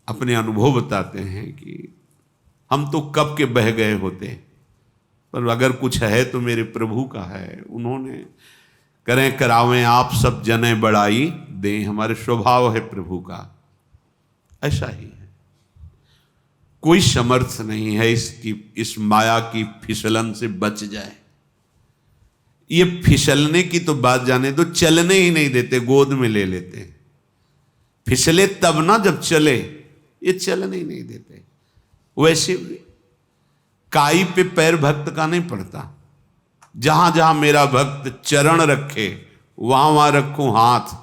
A: अपने अनुभव बताते हैं कि हम तो कब के बह गए होते, पर अगर कुछ है तो मेरे प्रभु का है। उन्होंने करें करावें आप सब जने बड़ाई दें, हमारे स्वभाव है प्रभु का, ऐसा ही है। कोई समर्थ नहीं है इस माया की फिसलन से बच जाए। ये फिसलने की तो बात जाने दो, चलने ही नहीं देते, गोद में ले लेते हैं। फिसले तब ना जब चले, ये चलने ही नहीं देते। वैसे काई पे पैर भक्त का नहीं पड़ता, जहां जहां मेरा भक्त चरण रखे वहां वहां रखूं हाथ,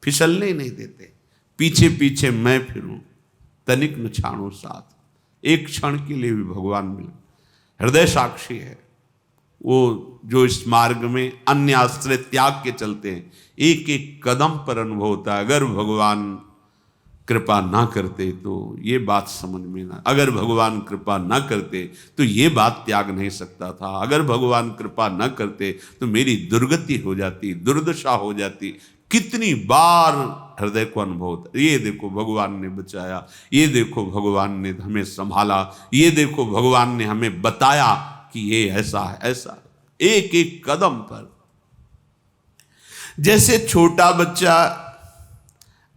A: फिसलने ही नहीं देते। पीछे पीछे मैं फिरूं, तनिक न छाणो साथ। एक क्षण के लिए भी भगवान मिले, हृदय साक्षी है वो जो इस मार्ग में अन्य आश्रय त्याग के चलते हैं। एक एक कदम पर अनुभव होता है, अगर भगवान कृपा ना करते तो ये बात समझ में ना, अगर भगवान कृपा ना करते तो ये बात त्याग नहीं सकता था, अगर भगवान कृपा ना करते तो मेरी दुर्गति हो जाती, दुर्दशा हो जाती। कितनी बार हृदय को अनुभव होता, ये देखो भगवान ने बचाया, ये देखो भगवान ने हमें संभाला, ये देखो भगवान ने हमें बताया कि ये ऐसा है, ऐसा है। एक एक कदम पर, जैसे छोटा बच्चा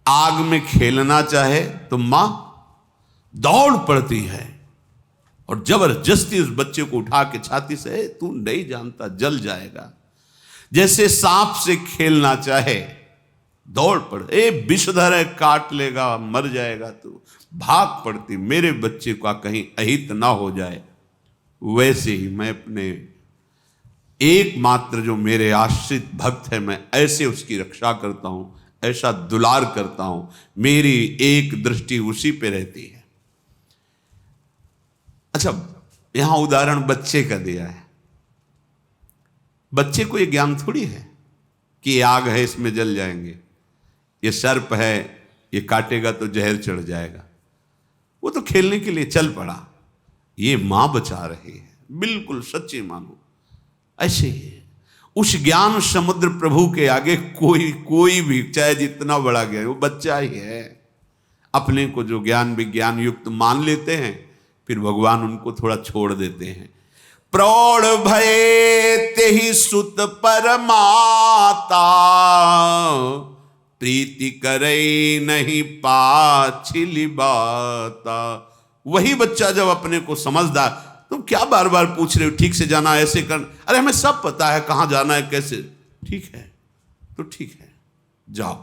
A: आग में खेलना चाहे तो मां दौड़ पड़ती है और जबरदस्ती उस बच्चे को उठा के छाती से, तू नहीं जानता जल जाएगा। जैसे सांप से खेलना चाहे, दौड़ पड़, विषधर है काट लेगा मर जाएगा, तो भाग पड़ती मेरे बच्चे का कहीं अहित ना हो जाए। वैसे ही मैं अपने एकमात्र जो मेरे आश्रित भक्त है, मैं ऐसे उसकी रक्षा करता हूं, ऐसा दुलार करता हूं, मेरी एक दृष्टि उसी पे रहती है। अच्छा, यहां उदाहरण बच्चे का दिया है। बच्चे को यह ज्ञान थोड़ी है कि ये आग है इसमें जल जाएंगे, ये सर्प है ये काटेगा तो जहर चढ़ जाएगा। वो तो खेलने के लिए चल पड़ा, ये मां बचा रही है, बिल्कुल सच्ची मानो। ऐसे ही है उस ज्ञान समुद्र प्रभु के आगे कोई भी चाहे जितना बड़ा ज्ञान, वो बच्चा ही है। अपने को जो ज्ञान विज्ञान युक्त मान लेते हैं, फिर भगवान उनको थोड़ा छोड़ देते हैं। प्रौढ़ भये तेहि सुत परमाता, प्रीति करे नहीं पाछिली बाता। वही बच्चा जब अपने को समझदार, तुम क्या बार बार पूछ रहे हो, ठीक से जाना ऐसे कर, अरे हमें सब पता है कहां जाना है कैसे, ठीक है तो ठीक है जाओ।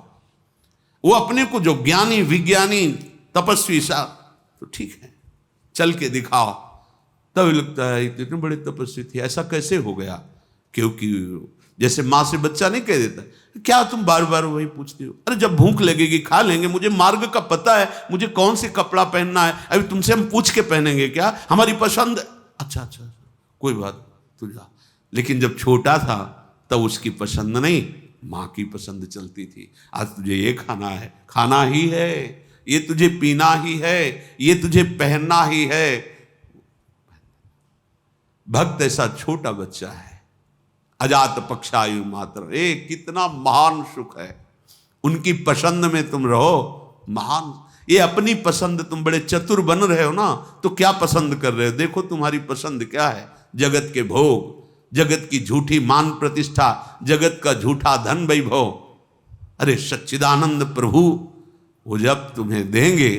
A: वो अपने को जो ज्ञानी विज्ञानी तपस्वी सा, तो ठीक है चल के दिखाओ, तब लगता है इतने बड़े तपस्वी थे, ऐसा कैसे हो गया। क्योंकि जैसे माँ से बच्चा नहीं कह देता, क्या तुम बार बार वही पूछते हो, अरे जब भूख लगेगी खा लेंगे, मुझे मार्ग का पता है, मुझे कौन से कपड़ा पहनना है, अभी तुमसे हम पूछ के पहनेंगे क्या, हमारी पसंद, अच्छा कोई बात तू जा। लेकिन जब छोटा था तब उसकी पसंद नहीं, माँ की पसंद चलती थी। आज तुझे ये खाना है, खाना ही है, ये तुझे पीना ही है, ये तुझे पहनना ही है। भक्त ऐसा छोटा बच्चा है, अजात पक्षायु मात्र, कितना महान सुख है। उनकी पसंद में तुम रहो, महान। ये अपनी पसंद, तुम बड़े चतुर बन रहे हो ना, तो क्या पसंद कर रहे हो, देखो तुम्हारी पसंद क्या है। जगत के भोग, जगत की झूठी मान प्रतिष्ठा, जगत का झूठा धन वैभव। अरे सच्चिदानंद प्रभु वो जब तुम्हें देंगे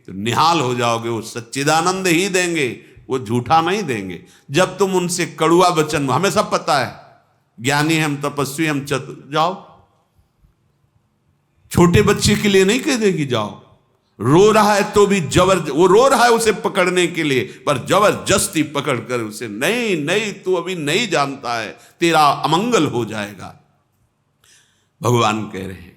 A: तो निहाल हो जाओगे, वो सच्चिदानंद ही देंगे, वो झूठा नहीं देंगे। जब तुम उनसे कड़ुआ वचन, हमें सब पता है, ज्ञानी हम तपस्वी हम चतुर, जाओ। छोटे बच्चे के लिए नहीं कह देगी जाओ, रो रहा है तो भी वो रो रहा है उसे पकड़ने के लिए, पर जबरदस्ती पकड़कर उसे, नहीं नहीं तू अभी नहीं जानता है, तेरा अमंगल हो जाएगा। भगवान कह रहे हैं,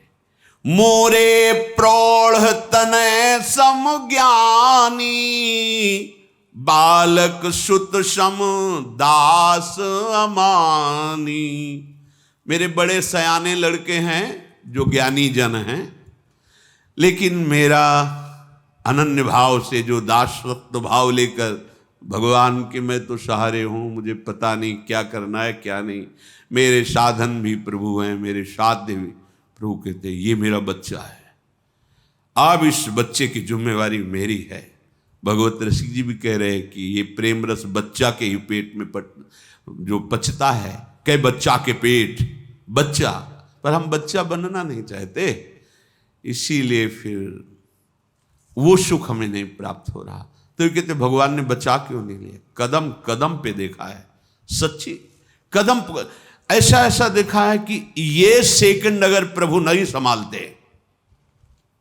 A: मोरे प्रौढ़ तनय सम ज्ञानी, बालक सुत सम दास अमानी। मेरे बड़े सयाने लड़के हैं जो ज्ञानी जन हैं, लेकिन मेरा अनन्य भाव से जो दासत्व भाव लेकर भगवान के मैं तो सहारे हूँ, मुझे पता नहीं क्या करना है क्या नहीं, मेरे साधन भी प्रभु हैं, मेरे साध्य भी। प्रभु कहते हैं ये मेरा बच्चा है, अब इस बच्चे की जिम्मेवारी मेरी है। भगवत रसिक जी भी कह रहे हैं कि ये प्रेम रस बच्चा के ही पेट में जो पचता है, कह बच्चा के पेट, बच्चा, पर हम बच्चा बनना नहीं चाहते, इसीलिए फिर वो सुख हमें नहीं प्राप्त हो रहा। तो ये कहते भगवान ने बचा क्यों नहीं लिया? कदम कदम पे देखा है, सच्ची कदम ऐसा ऐसा देखा है कि ये सेकंड अगर प्रभु नहीं संभालते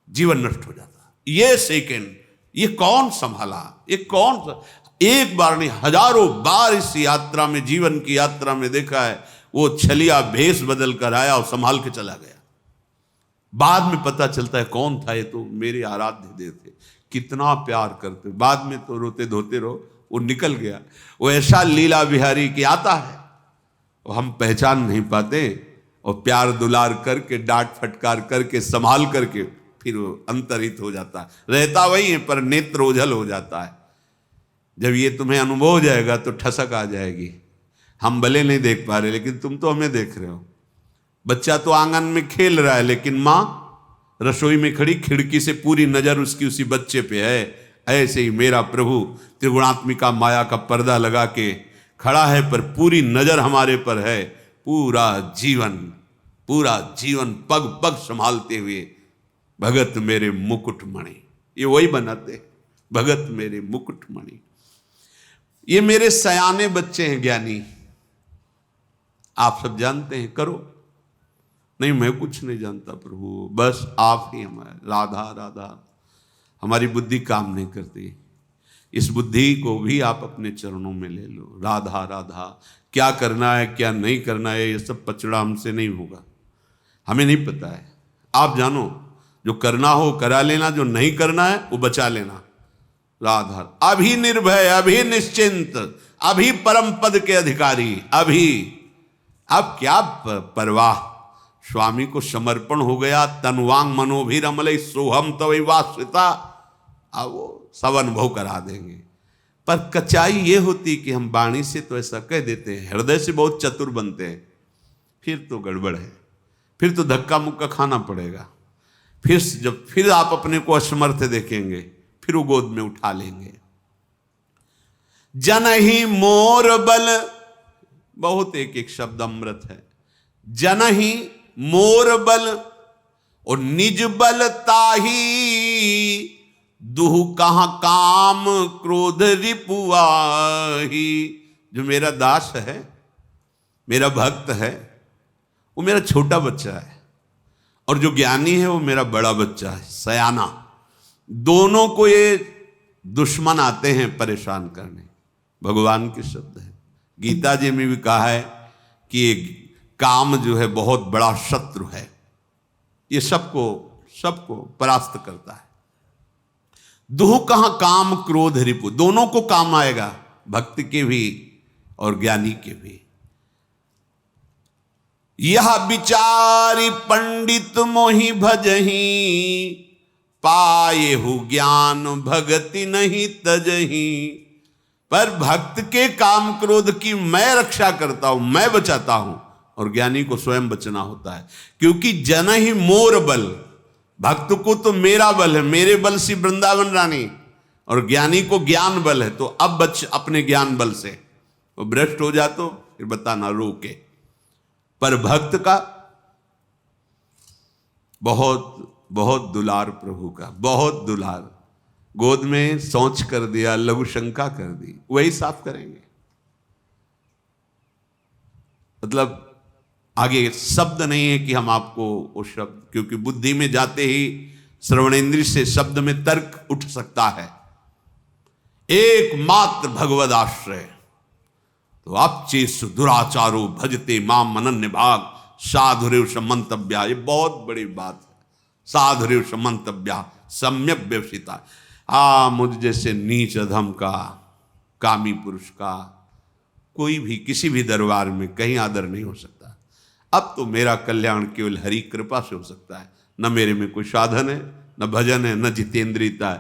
A: जीवन नष्ट हो जाता। ये सेकंड ये कौन संभाला? ये कौन? एक बार नहीं, हजारों बार इस यात्रा में, जीवन की यात्रा में देखा है, वो छलिया भेष बदल कर आया और संभाल के चला गया। बाद में पता चलता है कौन था, ये तो मेरे आराध्य देव थे, कितना प्यार करते। बाद में तो रोते धोते रहो, वो निकल गया। वो ऐसा लीला बिहारी कि आता है, वो हम पहचान नहीं पाते, और प्यार दुलार करके, डांट फटकार करके, संभाल करके फिर वो अंतरित हो जाता है। रहता वही है पर नेत्र ओझल हो जाता है। जब ये तुम्हें अनुभव हो जाएगा तो ठसक आ जाएगी। हम भले नहीं देख पा रहे, लेकिन तुम तो हमें देख रहे हो। बच्चा तो आंगन में खेल रहा है, लेकिन माँ रसोई में खड़ी, खिड़की से पूरी नजर उसकी उसी बच्चे पे है। ऐसे ही मेरा प्रभु त्रिगुणात्मिका माया का पर्दा लगा के खड़ा है, पर पूरी नजर हमारे पर है। पूरा जीवन पग पग संभालते हुए, भगत मेरे मुकुटमणि, ये वही बनाते, भगत मेरे मुकुटमणि। ये मेरे सयाने बच्चे हैं ज्ञानी, आप सब जानते हैं, करो। नहीं, मैं कुछ नहीं जानता प्रभु, बस आप ही हमारे। राधा राधा, हमारी बुद्धि काम नहीं करती, इस बुद्धि को भी आप अपने चरणों में ले लो। राधा राधा, क्या करना है क्या नहीं करना है, ये सब पचड़ा हमसे नहीं होगा, हमें नहीं पता है। आप जानो, जो करना हो करा लेना, जो नहीं करना है वो बचा लेना। राधा, अभी निर्भय, अभी निश्चिंत, अभी परम पद के अधिकारी, अभी। अब क्या परवाह, स्वामी को समर्पण हो गया, तनवांग मनोभिरमल सोहम तवै वास्विता, अब वो सब अनुभव करा देंगे। पर कचाई ये होती कि हम वाणी से तो ऐसा कह देते हैं, हृदय से बहुत चतुर बनते हैं, फिर तो गड़बड़ है, फिर तो धक्का मुक्का खाना पड़ेगा। फिर आप अपने को असमर्थ देखेंगे, फिर वो गोद में उठा लेंगे। जन ही मोर बल, बहुत एक एक शब्द अमृत है। जन ही मोर बल और निज बल ताही, दुहु कहां काम क्रोध रिपुआही। जो मेरा दास है, मेरा भक्त है, वो मेरा छोटा बच्चा है, और जो ज्ञानी है वो मेरा बड़ा बच्चा है, सयाना। दोनों को ये दुश्मन आते हैं परेशान करने। भगवान के शब्द है, गीता जी में भी कहा है कि ये काम जो है बहुत बड़ा शत्रु है, ये सबको परास्त करता है। दुह कहां काम क्रोध रिपु, दोनों को काम आएगा, भक्त के भी और ज्ञानी के भी। यह विचारी पंडित मोहि भजही, पाए हु ज्ञान भगति नहीं तजही। पर भक्त के काम क्रोध की मैं रक्षा करता हूं, मैं बचाता हूं, और ज्ञानी को स्वयं बचना होता है। क्योंकि जन ही मोर बल, भक्त को तो मेरा बल है, मेरे बल से वृंदावन रानी, और ज्ञानी को ज्ञान बल है। तो अब बच अपने ज्ञान बल से, वो भ्रष्ट हो जा तो फिर बताना रोके। पर भक्त का बहुत बहुत दुलार, प्रभु का बहुत दुलार। गोद में सोच कर दिया, लघु शंका कर दी, वही साफ करेंगे। मतलब आगे शब्द नहीं है कि हम आपको वो शब्द, क्योंकि बुद्धि में जाते ही श्रवणेन्द्रिय से शब्द में तर्क उठ सकता है। एकमात्र भगवद आश्रय, तो आप चेस दुराचारो भजते माम अनन्य भाग, साधुरेव समंतव्या। ये बहुत बड़ी बात है, साधुरेव समंतव्या सम्यक व्यवसिता। मुझ जैसे नीच अधम का, कामी पुरुष का कोई भी किसी भी दरबार में कहीं आदर नहीं हो सकता। अब तो मेरा कल्याण केवल हरि कृपा से हो सकता है। न मेरे में कोई साधन है, न भजन है, न जितेंद्रियता है,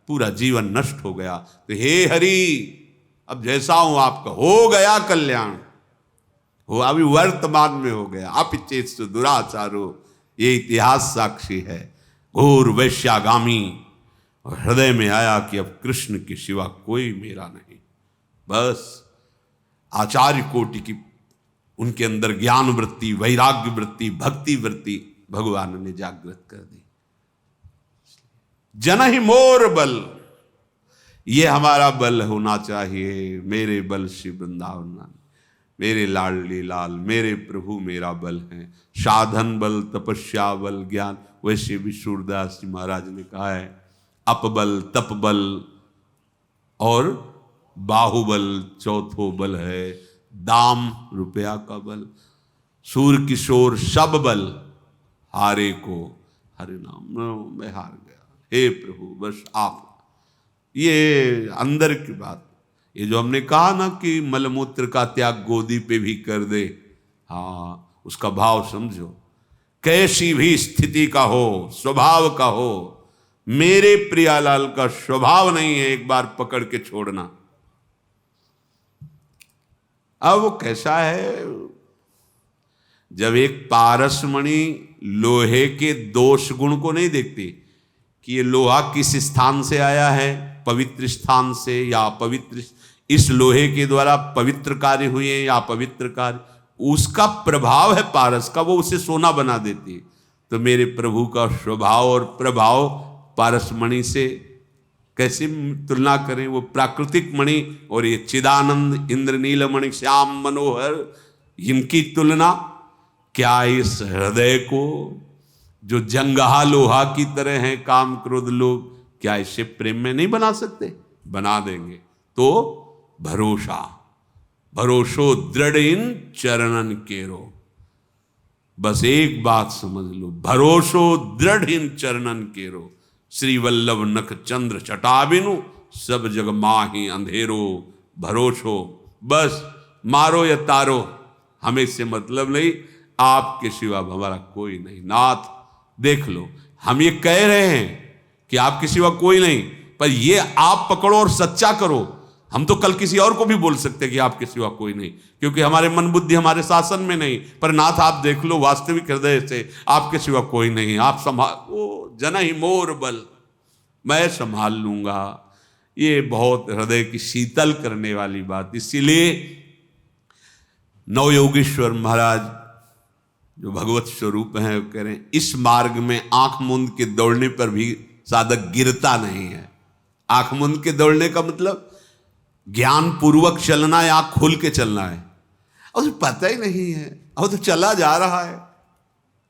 A: पूरा जीवन नष्ट हो गया। तो हे हरि, अब जैसा हूं आपका, हो गया कल्याण, हो अभी वर्तमान में हो गया। आप चेत दुराचारो, ये इतिहास साक्षी है। घोर वैश्यागामी, और हृदय में आया कि अब कृष्ण के सिवा कोई मेरा नहीं। बस आचार्य कोटि की उनके अंदर ज्ञान वृत्ति, वैराग्य वृत्ति, भक्ति वृत्ति भगवान ने जागृत कर दी। जन ही मोर बल, ये हमारा बल होना चाहिए। मेरे बल श्री वृंदावन, मेरे लाडली लाल, मेरे प्रभु मेरा बल है। साधन बल, तपस्या बल, ज्ञान। वैसे भी सूरदास जी महाराज ने कहा है, अपबल, तप बल और बाहुबल चौथो बल है, दाम रुपया का बल। सूर किशोर सब बल, हारे को हरे नाम में हार गया। हे प्रभु बस आप, ये अंदर की बात। ये जो हमने कहा ना कि मलमूत्र का त्याग गोदी पे भी कर दे, हाँ उसका भाव समझो। कैसी भी स्थिति का हो, स्वभाव का हो, मेरे प्रियालाल का स्वभाव नहीं है एक बार पकड़ के छोड़ना। अब वो कैसा है, जब एक पारसमणि लोहे के दोष गुण को नहीं देखती कि ये लोहा किस स्थान से आया है, पवित्र स्थान से या पवित्र, इस लोहे के द्वारा पवित्र कार्य हुए या पवित्र कार्य, उसका प्रभाव है पारस का, वो उसे सोना बना देती। तो मेरे प्रभु का स्वभाव और प्रभाव पारसमणि से कैसे तुलना करें। वो प्राकृतिक मणि और ये चिदानंद इंद्रनील मणि श्याम मनोहर, इनकी तुलना क्या इस हृदय को जो जंगहा लोहा की तरह है काम क्रोध लोग, क्या इसे प्रेम में नहीं बना सकते? बना देंगे। तो भरोसा, भरोसो दृढ़ इन चरणन केरो। बस एक बात समझ लो, भरोसो दृढ़ इन चरणन केरो। श्री वल्लभ नख चंद्र चटाबिनु, सब जग माही अंधेरो। भरोसो, बस मारो या तारो, हमें इससे मतलब नहीं, आपके सिवा हमारा कोई नहीं। नाथ देख लो, हम ये कह रहे हैं कि आपके सिवा कोई नहीं, पर ये आप पकड़ो और सच्चा करो। हम तो कल किसी और को भी बोल सकते हैं कि आपके सिवा कोई नहीं, क्योंकि हमारे मन बुद्धि हमारे शासन में नहीं। पर नाथ आप देख लो वास्तविक हृदय से, आपके सिवा कोई नहीं। आप संभाल, वो जन ही मोर बल, मैं संभाल लूंगा। ये बहुत हृदय की शीतल करने वाली बात। इसीलिए नवयोगीश्वर महाराज जो भगवत स्वरूप हैं, वो कह रहे हैं इस मार्ग में आंख मूंद के दौड़ने पर भी साधक गिरता नहीं है। आंख मूंद के दौड़ने का मतलब ज्ञान पूर्वक चलना है, आंख खोल के चलना है। और तो पता ही नहीं है, और तो चला जा रहा है,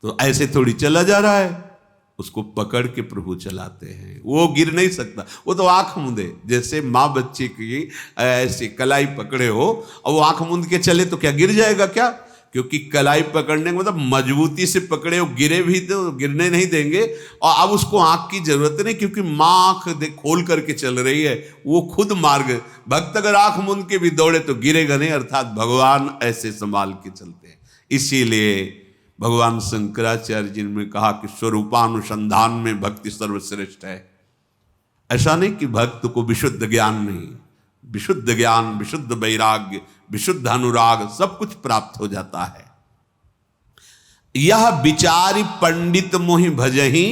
A: तो ऐसे थोड़ी चला जा रहा है। उसको पकड़ के प्रभु चलाते हैं, वो गिर नहीं सकता। वो तो आंख मूंदे, जैसे माँ बच्चे की ऐसे कलाई पकड़े हो और वो आंख मूंद के चले तो क्या गिर जाएगा क्या? क्योंकि कलाई पकड़ने का मतलब मजबूती से पकड़े हो, गिरे भी तो गिरने नहीं देंगे। और अब उसको आंख की जरूरत नहीं, क्योंकि माँ आंख खोल करके चल रही है, वो खुद मार्ग। भक्त अगर आंख मूंद के भी दौड़े तो गिरेगा नहीं, अर्थात भगवान ऐसे संभाल के चलते हैं। इसीलिए भगवान शंकराचार्य जी ने कहा कि स्वरूपानुसंधान में भक्ति सर्वश्रेष्ठ है। ऐसा नहीं कि भक्त को विशुद्ध ज्ञान नहीं, विशुद्ध ज्ञान, विशुद्ध वैराग्य, विशुद्ध अनुराग सब कुछ प्राप्त हो जाता है। यह विचारी पंडित मोहि भजही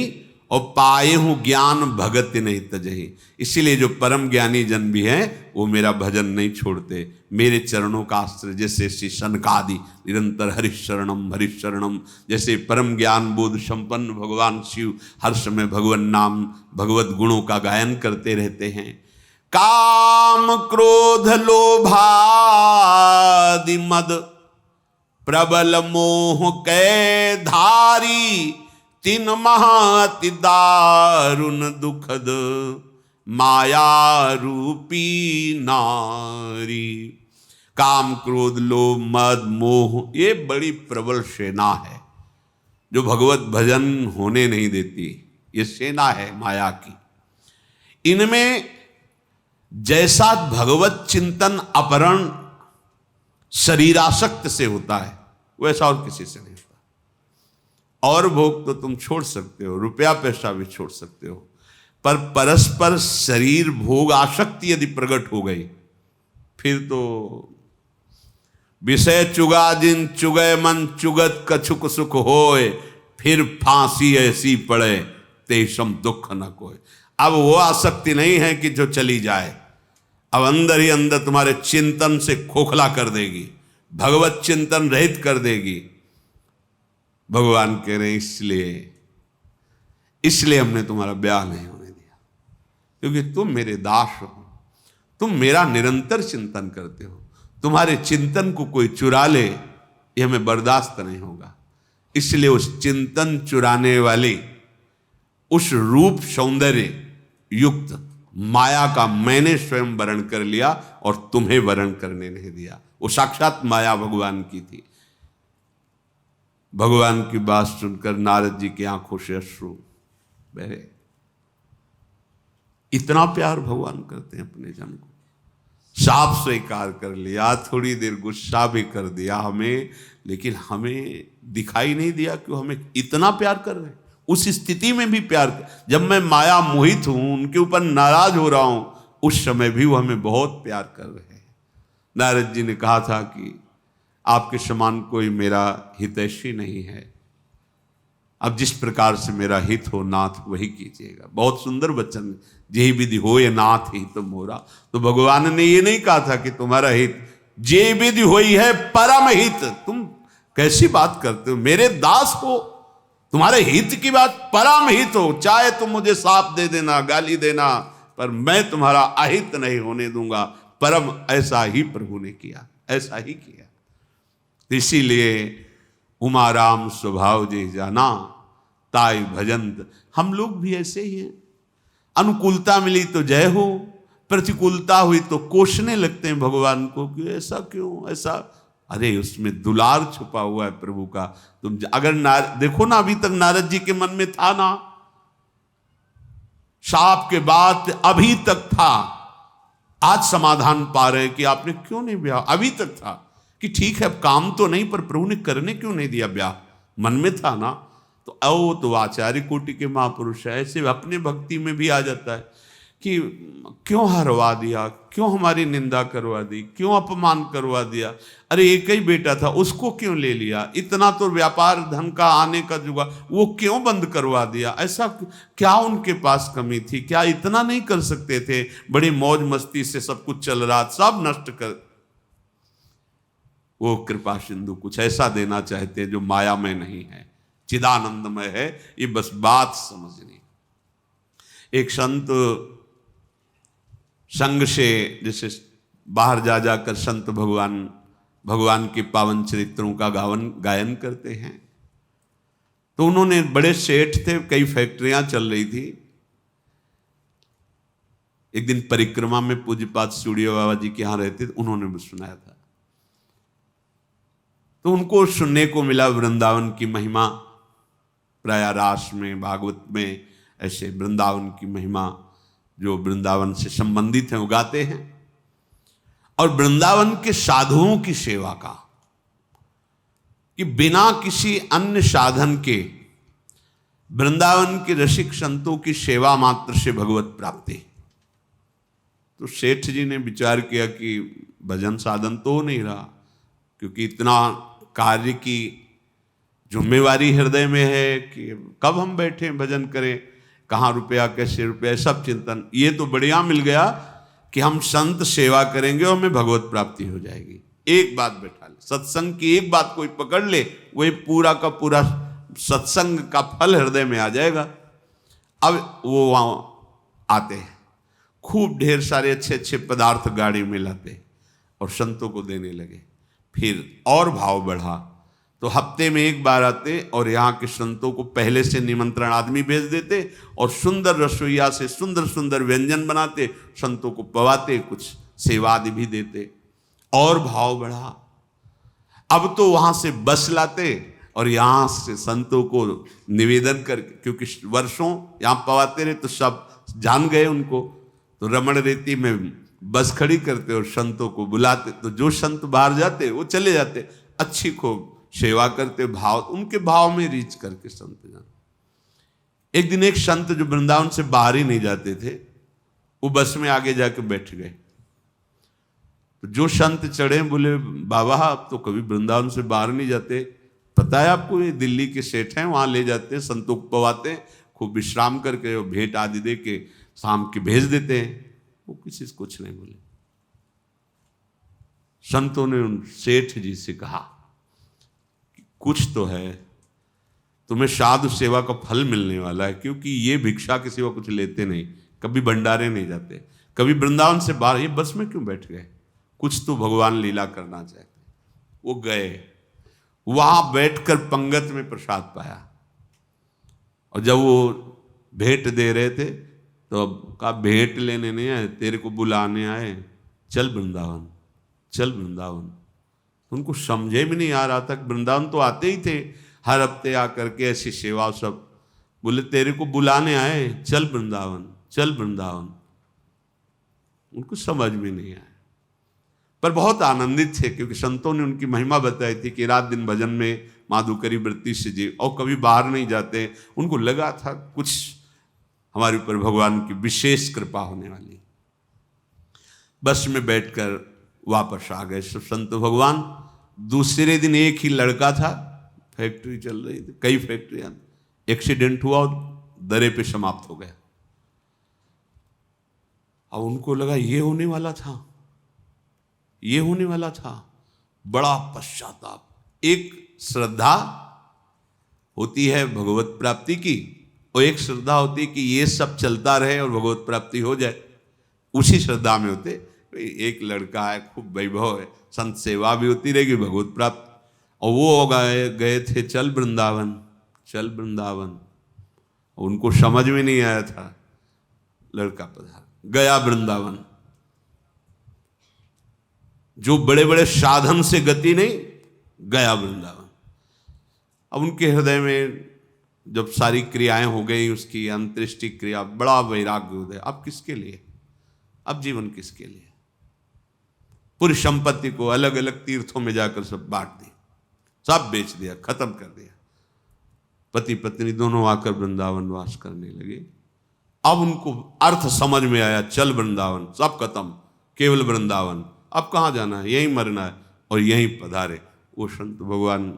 A: और पाए हूं ज्ञान भगत नहीं तजही। इसीलिए जो परम ज्ञानी जन भी हैं वो मेरा भजन नहीं छोड़ते, मेरे चरणों का आश्रय। जैसे श्री सनकादि निरंतर हरिशरणम हरिशरणम, जैसे परम ज्ञान बोध संपन्न भगवान शिव हर समय भगवान नाम भगवत गुणों का गायन करते रहते हैं। काम क्रोध लोभादि मद प्रबल मोह कै धारी, तीन महाति दारुण दुखद माया रूपी नारी। काम क्रोध लोभ मद मोह, ये बड़ी प्रबल सेना है जो भगवत भजन होने नहीं देती। ये सेना है माया की। इनमें जैसा भगवत चिंतन अपहरण शरीरासक्त से होता है, वैसा और किसी से नहीं होता। और भोग तो तुम छोड़ सकते हो, रुपया पैसा भी छोड़ सकते हो, पर परस्पर शरीर भोग आसक्ति यदि प्रकट हो गई, फिर तो विषय चुगा जिन चुगय मन चुगत कछुक सुख होए, फिर फांसी ऐसी पड़े तेषम दुख न कोई। अब वो आसक्ति नहीं है कि जो चली जाए, अब अंदर ही अंदर तुम्हारे चिंतन से खोखला कर देगी, भगवत चिंतन रहित कर देगी। भगवान कह रहे हैं इसलिए हमने तुम्हारा ब्याह नहीं होने दिया, क्योंकि तुम मेरे दास हो, तुम मेरा निरंतर चिंतन करते हो। तुम्हारे चिंतन को कोई चुरा ले ये हमें बर्दाश्त नहीं होगा। इसलिए उस चिंतन चुराने वाली उस रूप सौंदर्य युक्त माया का मैंने स्वयं वरण कर लिया और तुम्हें वरण करने नहीं दिया। वो साक्षात माया भगवान की थी। भगवान की बात सुनकर नारद जी की आंखों से अश्रु बहे। इतना प्यार भगवान करते हैं अपने जन को। साफ स्वीकार कर लिया, थोड़ी देर गुस्सा भी कर दिया हमें, लेकिन हमें दिखाई नहीं दिया कि हमें इतना प्यार कर रहे हैं। उस स्थिति में भी प्यार, जब मैं माया मोहित हूं, उनके ऊपर नाराज हो रहा हूं, उस समय भी वो हमें बहुत प्यार कर रहे हैं। नारद जी ने कहा था कि आपके समान कोई मेरा हितैषी नहीं है, अब जिस प्रकार से मेरा हित हो नाथ वही कीजिएगा। बहुत सुंदर वचन, जे विधि हो ये नाथ हित मोरा। तो भगवान ने ये नहीं कहा था कि तुम्हारा हित, जे विधि होई है परम हित। तुम कैसी बात करते हो, मेरे दास हो, तुम्हारे हित की बात परम हित हो, चाहे तुम मुझे साप दे देना, गाली देना, पर मैं तुम्हारा अहित नहीं होने दूंगा। परम ऐसा ही प्रभु ने किया, ऐसा ही किया। इसीलिए उमा राम स्वभाव जे जाना ताई भजंत। हम लोग भी ऐसे ही हैं, अनुकूलता मिली तो जय हो, प्रतिकूलता हुई तो कोसने लगते हैं भगवान को कि ऐसा क्यों, ऐसा। अरे उसमें दुलार छुपा हुआ है प्रभु का। तुम अगर देखो ना, अभी तक नारद जी के मन में था ना, शाप के बाद अभी तक था। आज समाधान पा रहे कि आपने क्यों नहीं ब्याह। अभी तक था कि ठीक है, अब काम तो नहीं, पर प्रभु ने करने क्यों नहीं दिया ब्याह, मन में था ना। तो आचार्य कोटि के महापुरुष है, ऐसे अपने भक्ति में भी आ जाता है कि क्यों हरवा दिया, क्यों हमारी निंदा करवा दी, क्यों अपमान करवा दिया। अरे एक ही बेटा था, उसको क्यों ले लिया, इतना तो व्यापार धन का आने का जुगा, वो क्यों बंद करवा दिया। ऐसा क्या उनके पास कमी थी, क्या इतना नहीं कर सकते थे। बड़ी मौज मस्ती से सब कुछ चल रहा, सब नष्ट कर। वो कृपा सिंधु कुछ ऐसा देना चाहते हैं जो माया में नहीं है, चिदानंदमय है। ये बस बात समझनी। एक संत संग से जैसे बाहर जा जाकर संत भगवान के पावन चरित्रों का गायन करते हैं। तो उन्होंने, बड़े सेठ थे, कई फैक्ट्रियां चल रही थी। एक दिन परिक्रमा में पूज्यपाद सूर्य बाबा जी के यहां रहते थे, उन्होंने भी सुनाया था। तो उनको सुनने को मिला वृंदावन की महिमा। प्रयागराज में, भागवत में ऐसे वृंदावन की महिमा जो वृंदावन से संबंधित हैं वो गाते हैं। और वृंदावन के साधुओं की सेवा का, कि बिना किसी अन्य साधन के वृंदावन के रसिक संतों की सेवा मात्र से भगवत प्राप्ति। तो सेठ जी ने विचार किया कि भजन साधन तो हो नहीं रहा, क्योंकि इतना कार्य की जिम्मेवारी हृदय में है कि कब हम बैठे भजन करें, कहाँ रुपया कैसे रुपया, सब चिंतन। ये तो बढ़िया मिल गया कि हम संत सेवा करेंगे और हमें भगवत प्राप्ति हो जाएगी। एक बात बैठा ले, सत्संग की एक बात कोई पकड़ ले, वही पूरा का पूरा सत्संग का फल हृदय में आ जाएगा। अब वो वहाँ आते हैं, खूब ढेर सारे अच्छे अच्छे पदार्थ गाड़ी में लाते और संतों को देने लगे। फिर और भाव बढ़ा तो हफ्ते में एक बार आते और यहाँ के संतों को पहले से निमंत्रण आदमी भेज देते और सुंदर रसोईया से सुंदर सुंदर व्यंजन बनाते, संतों को पवाते, कुछ सेवा आदि भी देते। और भाव बढ़ा। अब तो वहाँ से बस लाते और यहाँ से संतों को निवेदन करके, क्योंकि वर्षों यहाँ पवाते रहे तो सब जान गए उनको, तो रमण रेती में बस खड़ी करते और संतों को बुलाते। तो जो संत बाहर जाते वो चले जाते, अच्छी खूब सेवा करते, भाव उनके भाव में रीच करके संत जान। एक दिन एक संत जो वृंदावन से बाहर ही नहीं जाते थे, वो बस में आगे जाके बैठ गए। तो जो संत चढ़े बोले, बाबा आप तो कभी वृंदावन से बाहर नहीं जाते, पता है आपको, ये दिल्ली के सेठ हैं, वहां ले जाते, संतों को पवाते, खूब विश्राम करके और भेंट आदि दे के शाम के भेज देते हैं। वो किसी से कुछ नहीं बोले। संतों ने उन सेठ जी से कहा कि कुछ तो है, तुम्हें साधु सेवा का फल मिलने वाला है, क्योंकि ये भिक्षा के सिवा कुछ लेते नहीं, कभी भंडारे नहीं जाते, कभी वृंदावन से बाहर, ये बस में क्यों बैठ गए, कुछ तो भगवान लीला करना चाहते। वो गए, वहां बैठकर पंगत में प्रसाद पाया, और जब वो भेंट दे रहे थे तो अब कहा भेंट लेने नहीं आए, तेरे को बुलाने आए, चल वृंदावन, चल वृंदावन। उनको समझे भी नहीं आ रहा था, वृंदावन तो आते ही थे हर हफ्ते आकर के ऐसी सेवा सब, बोले तेरे को बुलाने आए, चल वृंदावन, चल वृंदावन। उनको समझ में नहीं आया, पर बहुत आनंदित थे, क्योंकि संतों ने उनकी महिमा बताई थी कि रात दिन भजन में माधुकरी वृत्ति से जी, और कभी बाहर नहीं जाते। उनको लगा था कुछ हमारे ऊपर भगवान की विशेष कृपा होने वाली। बस में बैठकर वापस आ गए सब संत भगवान। दूसरे दिन एक ही लड़का था, फैक्ट्री चल रही थी, कई फैक्ट्रियां, एक्सीडेंट हुआ और दरे पे समाप्त हो गया। अब उनको लगा ये होने वाला था, ये होने वाला था। बड़ा पश्चाताप। एक श्रद्धा होती है भगवत प्राप्ति की, और एक श्रद्धा होती है कि ये सब चलता रहे और भगवत प्राप्ति हो जाए, उसी श्रद्धा में होते। एक लड़का है, खूब वैभव है, संत सेवा भी होती रहेगी, भगवत प्राप्त। और वो गए थे चल वृंदावन, चल वृंदावन। उनको समझ में नहीं आया था, लड़का पधार गया वृंदावन। जो बड़े बड़े साधन से गति नहीं, गया वृंदावन। अब उनके हृदय में जब सारी क्रियाएं हो गई, उसकी अंत्येष्टि क्रिया, बड़ा वैराग्य उदय। अब किसके लिए, अब जीवन किसके लिए? पूरी संपत्ति को अलग अलग तीर्थों में जाकर सब बांट दी, सब बेच दिया, खत्म कर दिया। पति पत्नी दोनों आकर वृंदावन वास करने लगे। अब उनको अर्थ समझ में आया, चल वृंदावन, सब खत्म, केवल वृंदावन। अब कहाँ जाना है, यहीं मरना है, और यहीं पधारे। वो संत भगवान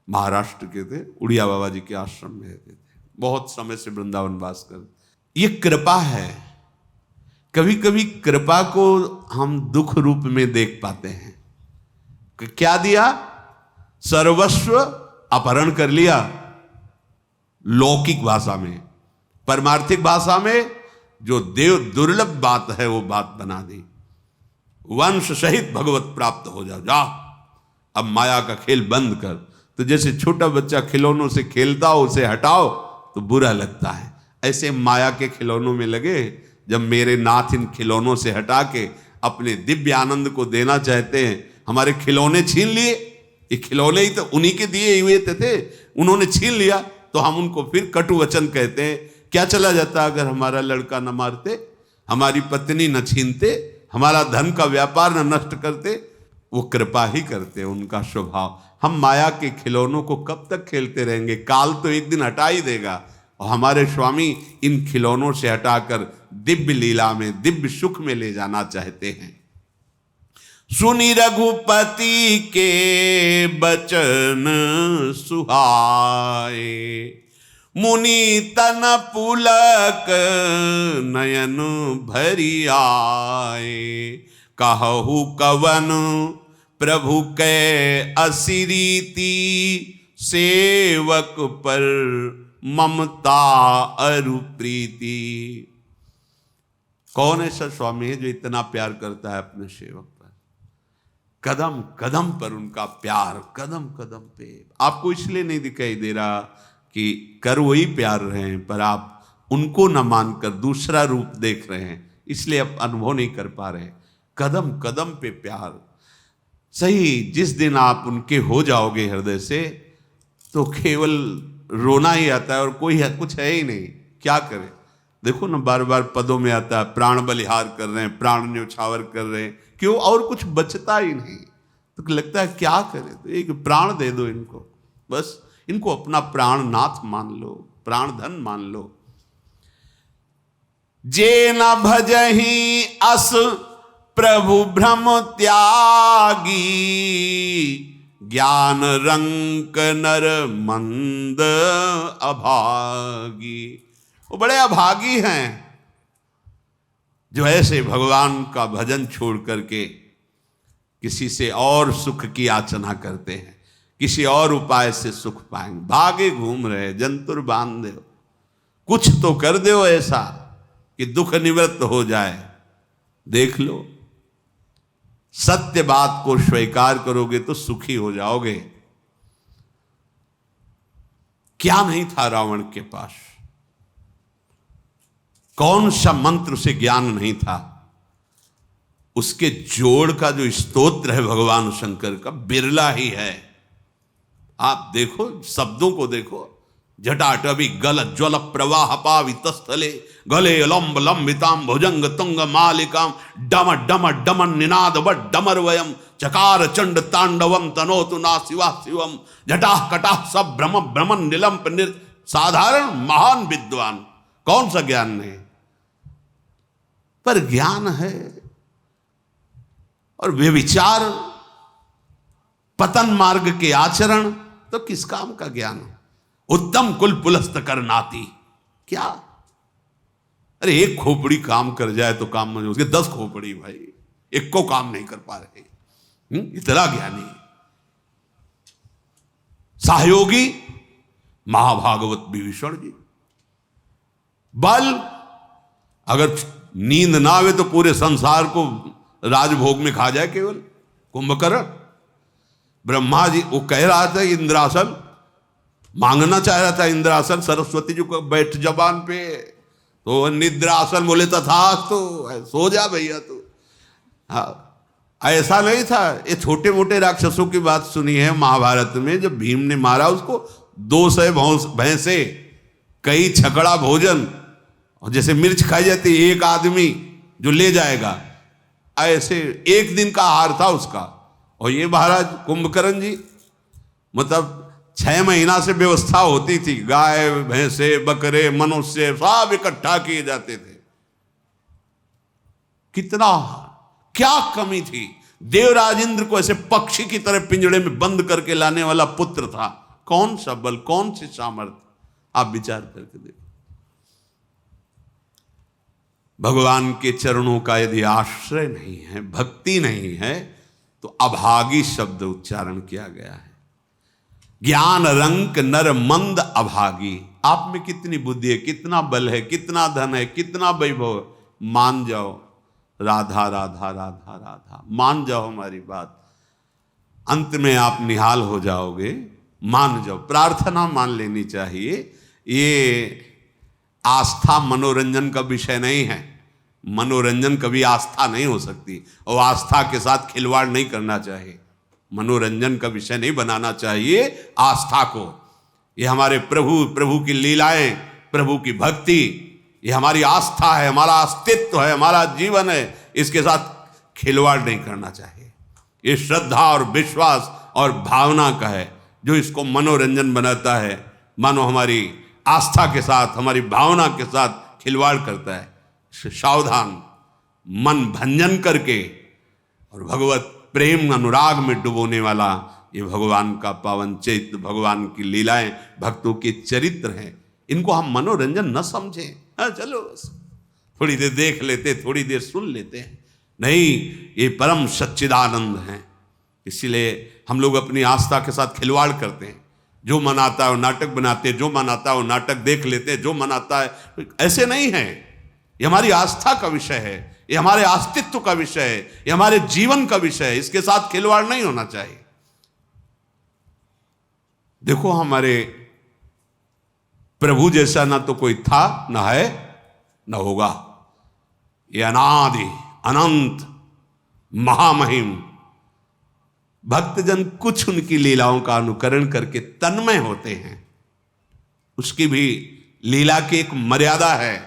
A: महाराष्ट्र के थे, उड़िया बाबा जी के आश्रम में रहते थे, बहुत समय से वृंदावन वास कर। ये कृपा है। कभी कभी कृपा को हम दुख रूप में देख पाते हैं। क्या दिया? सर्वस्व अपहरण कर लिया, लौकिक भाषा में। परमार्थिक भाषा में जो देव दुर्लभ बात है वो बात बना दी। वंश सहित भगवत प्राप्त हो जाओ, जा अब माया का खेल बंद कर। तो जैसे छोटा बच्चा खिलौनों से खेलता हो, उसे हटाओ तो बुरा लगता है, ऐसे माया के खिलौनों में लगे। जब मेरे नाथ इन खिलौनों से हटा के अपने दिव्य आनंद को देना चाहते हैं, हमारे खिलौने छीन लिए। ये खिलौने ही तो उन्हीं के दिए हुए थे, उन्होंने छीन लिया, तो हम उनको फिर कटु वचन कहते हैं। क्या चला जाता अगर हमारा लड़का न मारते, हमारी पत्नी न छीनते, हमारा धन का व्यापार न नष्ट करते? वो कृपा ही करते, उनका स्वभाव। हम माया के खिलौनों को कब तक खेलते रहेंगे? काल तो एक दिन हटा ही देगा। और हमारे स्वामी इन खिलौनों से हटाकर दिव्य लीला में, दिव्य सुख में ले जाना चाहते हैं। सुनी रघुपति के बचन सुहाए, मुनि तन पुलक नयन भरी आए। कहु कवन प्रभु के असिरीति, सेवक पर ममता अरु प्रीति। कौन ऐसा स्वामी है जो इतना प्यार करता है अपने सेवक पर? कदम कदम पर उनका प्यार, कदम कदम पे। आपको इसलिए नहीं दिखाई दे रहा कि कर वही प्यार रहे हैं, पर आप उनको न मानकर दूसरा रूप देख रहे हैं, इसलिए आप अनुभव नहीं कर पा रहे। कदम कदम पे प्यार। सही, जिस दिन आप उनके हो जाओगे हृदय से, तो केवल रोना ही आता है और कोई कुछ है ही नहीं। क्या करें? देखो ना, बार बार पदों में आता है प्राण बलिहार कर रहे हैं, प्राण न्यौछावर कर रहे हैं। क्यों? और कुछ बचता ही नहीं। तो लगता है क्या करें? तो एक प्राण दे दो इनको, बस इनको अपना प्राण नाथ मान लो, प्राण धन मान लो। जे न भजहि अस प्रभु भ्रम त्यागी, ज्ञान रंक नर मंद अभागी। वो बड़े अभागी हैं जो ऐसे भगवान का भजन छोड़ करके किसी से और सुख की याचना करते हैं, किसी और उपाय से सुख पाएंगे। भागे घूम रहे, जंतुर बांध दो, कुछ तो कर दो ऐसा कि दुख निवृत्त हो जाए। देख लो, सत्य बात को स्वीकार करोगे तो सुखी हो जाओगे। क्या नहीं था रावण के पास, कौन सा मंत्र उसे ज्ञान नहीं था। उसके जोड़ का जो स्तोत्र है भगवान शंकर का, बिरला ही है। आप देखो, शब्दों को देखो, जटाटवी गल ज्वल प्रवाह पावितस्थले गले लंब लंबिताम भुजंग तुंग मालिकाम डम डम डमन निनाद डमर वयम चकार चंड तांडवम तनोतु ना शिवा शिवम जटाह कटाह सब भ्रम भ्रमन निलंप निर। साधारण महान विद्वान, कौन सा ज्ञान नहीं, पर ज्ञान है। और व्यभिचार, पतन मार्ग के आचरण, तो किस काम का ज्ञान। उत्तम कुल पुलस्त कर नाती, क्या, अरे एक खोपड़ी काम कर जाए तो काम में, उसके 10 खोपड़ी भाई, एक को काम नहीं कर पा रहे। इतना ज्ञानी सहयोगी महाभागवत विभीषण जी। बल, अगर नींद ना आवे तो पूरे संसार को राजभोग में खा जाए केवल। कुंभकर्ण, ब्रह्मा जी वो कह रहा था इंद्रासन मांगना चाह रहा था, इंद्रासन सरस्वती जी को बैठ जबान पे, तो निद्रासन बोले तथास्तु, सो जा भैया तू। हाँ, ऐसा नहीं था। ये छोटे मोटे राक्षसों की बात सुनी है महाभारत में, जब भीम ने मारा उसको 200 भैंसे, कई छकड़ा भोजन, और जैसे मिर्च खाई जाती एक आदमी जो ले जाएगा, ऐसे एक दिन का आहार था उसका। और ये महाराज कुंभकर्ण जी, मतलब 6 महीना से व्यवस्था होती थी, गाय भैंसे बकरे मनुष्य सब इकट्ठा किए जाते थे। कितना, क्या कमी थी। देवराज इंद्र को ऐसे पक्षी की तरह पिंजड़े में बंद करके लाने वाला पुत्र था। कौन सा बल, कौन सी सामर्थ्य, आप विचार करके देखो। भगवान के चरणों का यदि आश्रय नहीं है, भक्ति नहीं है, तो अभागी शब्द उच्चारण किया गया है। ज्ञान रंक नर मंद अभागी। आप में कितनी बुद्धि है, कितना बल है, कितना धन है, कितना वैभव, मान जाओ राधा राधा राधा राधा, मान जाओ हमारी बात। अंत में आप निहाल हो जाओगे, मान जाओ। प्रार्थना मान लेनी चाहिए। ये आस्था मनोरंजन का विषय नहीं है। मनोरंजन कभी आस्था नहीं हो सकती, और आस्था के साथ खिलवाड़ नहीं करना चाहिए। मनोरंजन का विषय नहीं बनाना चाहिए आस्था को। ये हमारे प्रभु की लीलाएं, प्रभु की भक्ति, ये हमारी आस्था है, हमारा अस्तित्व है, हमारा जीवन है। इसके साथ खिलवाड़ नहीं करना चाहिए। ये श्रद्धा और विश्वास और भावना का है। जो इसको मनोरंजन बनाता है, मानो हमारी आस्था के साथ, हमारी भावना के साथ खिलवाड़ करता है। सावधान, मन भंजन करके और भगवत प्रेम अनुराग में डुबोने वाला ये भगवान का पावन चैत्र, भगवान की लीलाएं, भक्तों के चरित्र हैं। इनको हम मनोरंजन न समझें। हाँ चलो थोड़ी देर देख लेते, थोड़ी देर सुन लेते हैं, नहीं, ये परम सच्चिदानंद हैं। इसीलिए हम लोग अपनी आस्था के साथ खिलवाड़ करते हैं। जो मन आता है वो नाटक बनाते हैं, जो मन आता है वो नाटक देख लेते हैं, जो मन आता है। ऐसे नहीं है। ये हमारी आस्था का विषय है, ये हमारे अस्तित्व का विषय है, ये हमारे जीवन का विषय है। इसके साथ खिलवाड़ नहीं होना चाहिए। देखो, हमारे प्रभु जैसा ना तो कोई था, ना है, ना होगा। ये अनादि अनंत महामहिम भक्तजन कुछ उनकी लीलाओं का अनुकरण करके तन्मय होते हैं। उसकी भी लीला की एक मर्यादा है।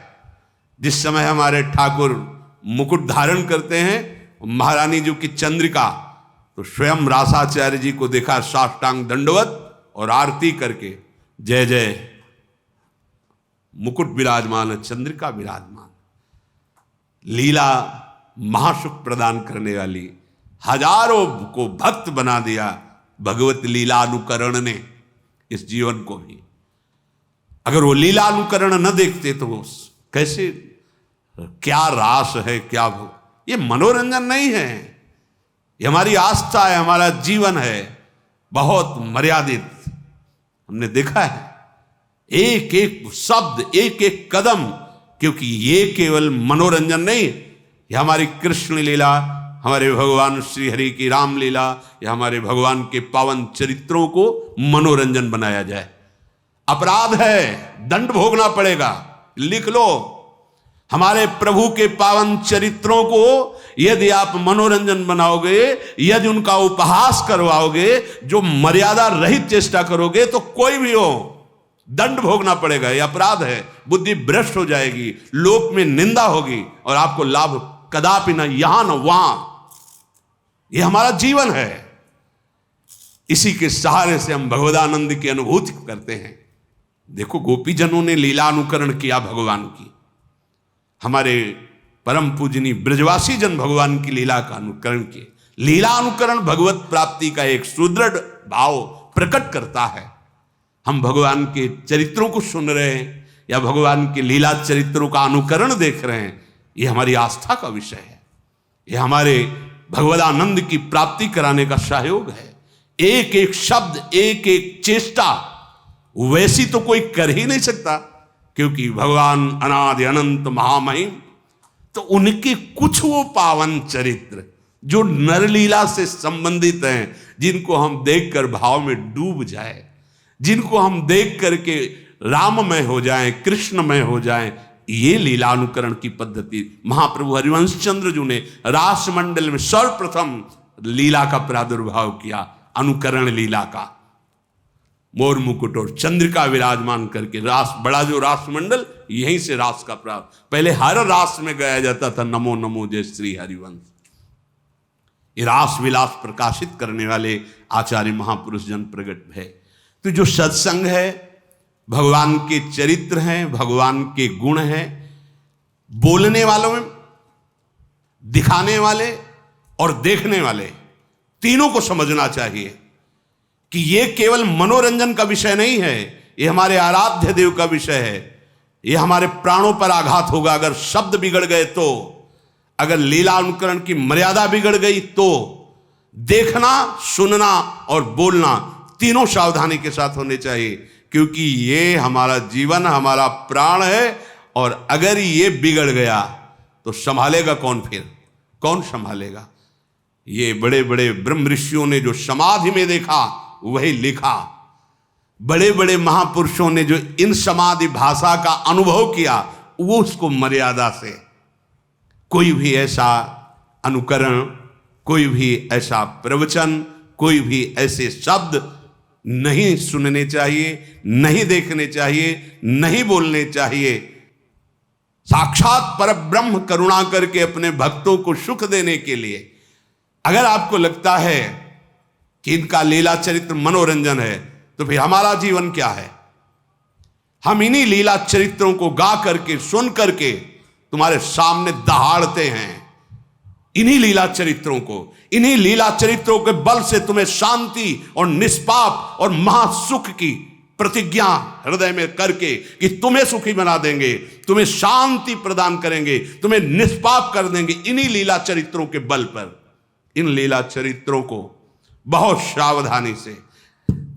A: जिस समय हमारे ठाकुर मुकुट धारण करते हैं, महारानी जी की चंद्रिका, तो स्वयं रासाचार्य जी को देखा साष्टांग दंडवत और आरती करके, जय जय, मुकुट विराजमान है, चंद्रिका विराजमान। लीला महासुख प्रदान करने वाली, हजारों को भक्त बना दिया भगवत लीला अनुकरण ने इस जीवन को भी। अगर वो लीला अनुकरण न देखते तो कैसे, क्या रास है, क्या ये मनोरंजन नहीं है, ये हमारी आस्था है, हमारा जीवन है, बहुत मर्यादित। हमने देखा है एक एक शब्द, एक एक कदम, क्योंकि ये केवल मनोरंजन नहीं, ये हमारी कृष्ण लीला, हमारे भगवान श्री हरि की रामलीला, या हमारे भगवान के पावन चरित्रों को मनोरंजन बनाया जाए। अपराध है, दंड भोगना पड़ेगा, लिख लो। हमारे प्रभु के पावन चरित्रों को यदि आप मनोरंजन बनाओगे, यदि उनका उपहास करवाओगे, जो मर्यादा रहित चेष्टा करोगे, तो कोई भी हो दंड भोगना पड़ेगा। यह अपराध है, बुद्धि भ्रष्ट हो जाएगी, लोक में निंदा होगी और आपको लाभ कदापि न यहां न वहां। यह हमारा जीवन है, इसी के सहारे से हम भगवदानंद की अनुभूति करते हैं। देखो गोपीजनों ने लीला अनुकरण किया भगवान की, हमारे परम पूजनी ब्रजवासी जन भगवान की लीला का अनुकरण किए। लीला अनुकरण भगवत प्राप्ति का एक सुदृढ़ भाव प्रकट करता है। हम भगवान के चरित्रों को सुन रहे हैं या भगवान के लीला चरित्रों का अनुकरण देख रहे हैं, यह हमारी आस्था का विषय है, यह हमारे भगवदानंद की प्राप्ति कराने का सहयोग है। एक एक शब्द, एक एक चेष्टा वैसी तो कोई कर ही नहीं सकता, क्योंकि भगवान अनादि अनंत महामहिम, तो उनके कुछ वो पावन चरित्र जो नरलीला से संबंधित हैं, जिनको हम देखकर भाव में डूब जाए, जिनको हम देख करके राममय हो जाएं, कृष्णमय हो जाएं, ये लीला अनुकरण की पद्धति महाप्रभु हरिवंश चंद्र जी ने रास मंडल में सर्वप्रथम लीला का प्रादुर्भाव किया, अनुकरण लीला का। मोर मुकुट और चंद्रिका विराजमान करके रास, बड़ा जो रास मंडल, यहीं से रास का प्रारंभ। पहले हर रास में गाया जाता था नमो नमो जय श्री हरिवंश। ये रास विलास प्रकाशित करने वाले आचार्य महापुरुष जन प्रगट है। तो जो सत्संग है, भगवान के चरित्र हैं, भगवान के गुण हैं, बोलने वालों में, दिखाने वाले और देखने वाले, तीनों को समझना चाहिए कि ये केवल मनोरंजन का विषय नहीं है, ये हमारे आराध्य देव का विषय है। ये हमारे प्राणों पर आघात होगा अगर शब्द बिगड़ गए तो, अगर लीला अनुकरण की मर्यादा बिगड़ गई तो। देखना, सुनना और बोलना तीनों सावधानी के साथ होने चाहिए, क्योंकि ये हमारा जीवन, हमारा प्राण है, और अगर ये बिगड़ गया तो संभालेगा कौन? फिर कौन संभालेगा? ये बड़े बड़े ब्रह्म ऋषियों ने जो समाधि में देखा वही लिखा, बड़े बड़े महापुरुषों ने जो इन समाधि भाषा का अनुभव किया, वो उसको मर्यादा से, कोई भी ऐसा अनुकरण, कोई भी ऐसा प्रवचन, कोई भी ऐसे शब्द नहीं सुनने चाहिए, नहीं देखने चाहिए, नहीं बोलने चाहिए। साक्षात परब्रह्म करुणा करके अपने भक्तों को सुख देने के लिए, अगर आपको लगता है कि इनका लीला चरित्र मनोरंजन है, तो फिर हमारा जीवन क्या है? हम इन्हीं लीला चरित्रों को गा करके, सुन करके तुम्हारे सामने दहाड़ते हैं। इन्हीं लीला चरित्रों को, इन्हीं लीला चरित्रों के बल से तुम्हें शांति और निष्पाप और महासुख की प्रतिज्ञा हृदय में करके कि तुम्हें सुखी बना देंगे, तुम्हें शांति प्रदान करेंगे, तुम्हें निष्पाप कर देंगे, इन्हीं लीला चरित्रों के बल पर। इन लीला चरित्रों को बहुत सावधानी से,